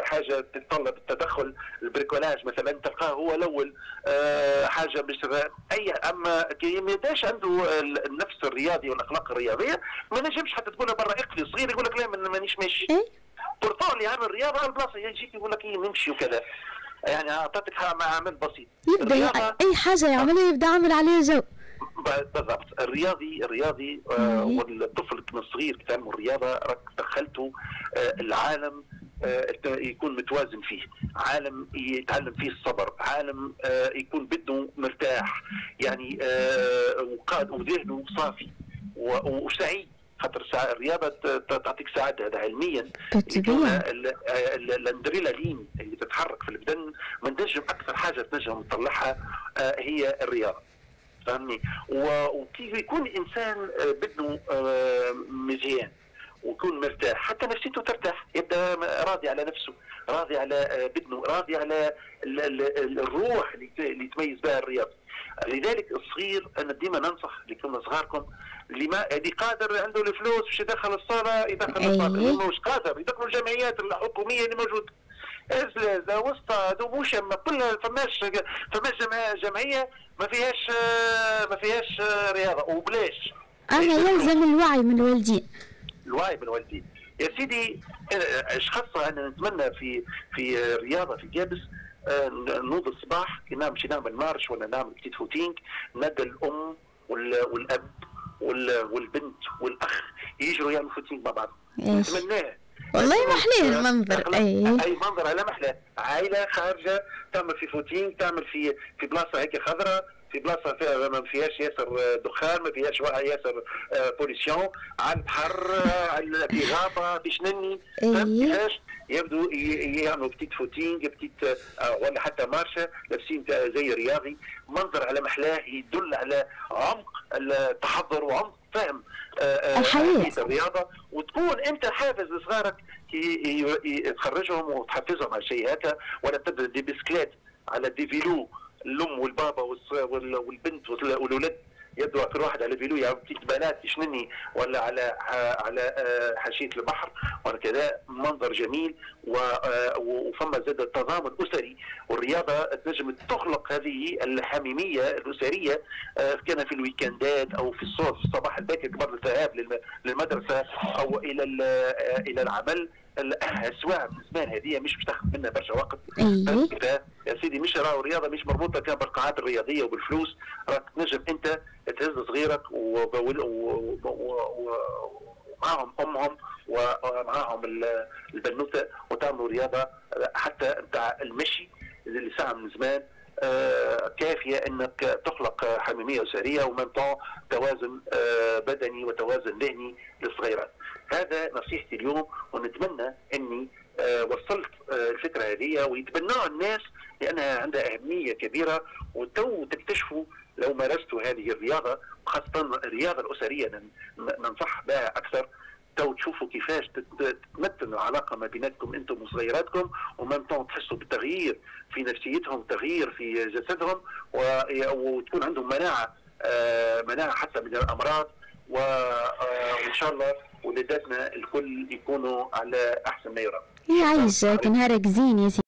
حاجة تتطلب التدخل، البريكولاج مثلا تلقاه هو الأول، حاجة مش أي. أما كي ما يبداش عنده النفس الرياضي والأخلاق الرياضية، ما نجمش حتى تقول له برا اقلي صغير يقول لك لا مانيش ماشي. بورتون اللي يعمل رياضه على البلاصه يجيك يقول لك نمشي وكذا، يعني اعطيتك عمل بسيط. يبدا اي حاجه يعملها يبدا عامل عليها جو. بالضبط. الرياضي والطفل الصغير كتعلم الرياضه راك دخلته العالم يكون متوازن فيه، عالم يتعلم فيه الصبر، عالم يكون بده مرتاح، يعني وذهنه صافي وسعيد، خاطر الرياضه تعطيك سعاده، هذا علميا. الاندرينالين اللي تتحرك في البدن ما نجم اكثر حاجه تنجم تطلعها هي الرياضه، فهمني؟ وكيف يكون انسان بدنه مزيان ويكون مرتاح حتى نفسيته ترتاح، يبدا راضي على نفسه، راضي على بدنه، راضي على الروح اللي يتميز بها الرياضي. لذلك الصغير انا ديما ننصح لكم صغاركم اللي ما اللي قادر عنده الفلوس باش يدخل الصاله يدخل الصاله، اللي مش قادر يدخلوا الجمعيات الحكوميه اللي موجوده. ازلازه وسطى دوبوش كلها فماش جمعيه ما فيهاش رياضه وبلاش. يلزم الوعي من الوالدين. الوعي من الوالدين يا سيدي. خاصه انا نتمنى في الرياضه في جابس نوض الصباح كي نمشي نعمل مارش ولا نعمل بتيت فوتينغ، ندى الام والاب والبنت والاخ يجروا يعملوا فوتينغ مع بعض. نتمناه والله محلاه المنظر. اي منظر على محلاه، عائله خارجه تعمل في فوتينغ، تعمل في بلاصه هيك خضراء، في بلاصه ما فيهاش ياسر دخان، ما فيهاش ياسر بوليسيون، على البحر، على في غابه، في شنني. كيفاش يبدو يعملوا بتيت فوتينغ بتيت ولا حتى مارشه لابسين زي رياضي، منظر على محلاه يدل على عمق التحضر وعمق فهم الحياه الرياضه، وتكون انت حافز لصغارك تخرجهم وتحفزهم على شيء هكا، ولا تبدا دي بسكليت على دي فيلو، الام والبابا والبنت والولد يبدو كل واحد على فيلو يعمل بتيت بنات يشنني ولا على حاشيه البحر وكذا. منظر جميل وفما زاد التضامن الاسري، والرياضه تنجم تخلق هذه الحميميه الاسريه، كان في الويكندات او في الصباح الباكر قبل الذهاب للمدرسه او الى العمل. السواع من زمان هذه مش باش تاخذ منها برشا وقت. يا سيدي مش راهو الرياضه مش مربوطه كان بالقاعات الرياضيه وبالفلوس، راك تنجم انت تهز صغيرك ومعاهم امهم ومعاهم البنوته وتعملوا رياضه حتى نتاع المشي اللي ساعه من زمان كافيه انك تخلق حميميه اسريه ومن توازن بدني وتوازن ذهني للصغيرات. هذا نصيحتي اليوم، ونتمنى اني وصلت الفكره هذه ويتبنوها الناس لانها عندها اهميه كبيره، وتو تكتشفوا لو مارستوا هذه الرياضه، خاصه الرياضه الاسريه ننصح بها اكثر، تو تشوفوا كيفاش تتمثل العلاقه ما بيناتكم انتم وصغيراتكم، ومن تحسوا بالتغيير في نفسيتهم، تغيير في جسدهم، وتكون عندهم مناعه حتى من الامراض، وان شاء الله ولاداتنا الكل يكونوا على احسن ما يرام. يعيشك نهارك زين يا سيدي.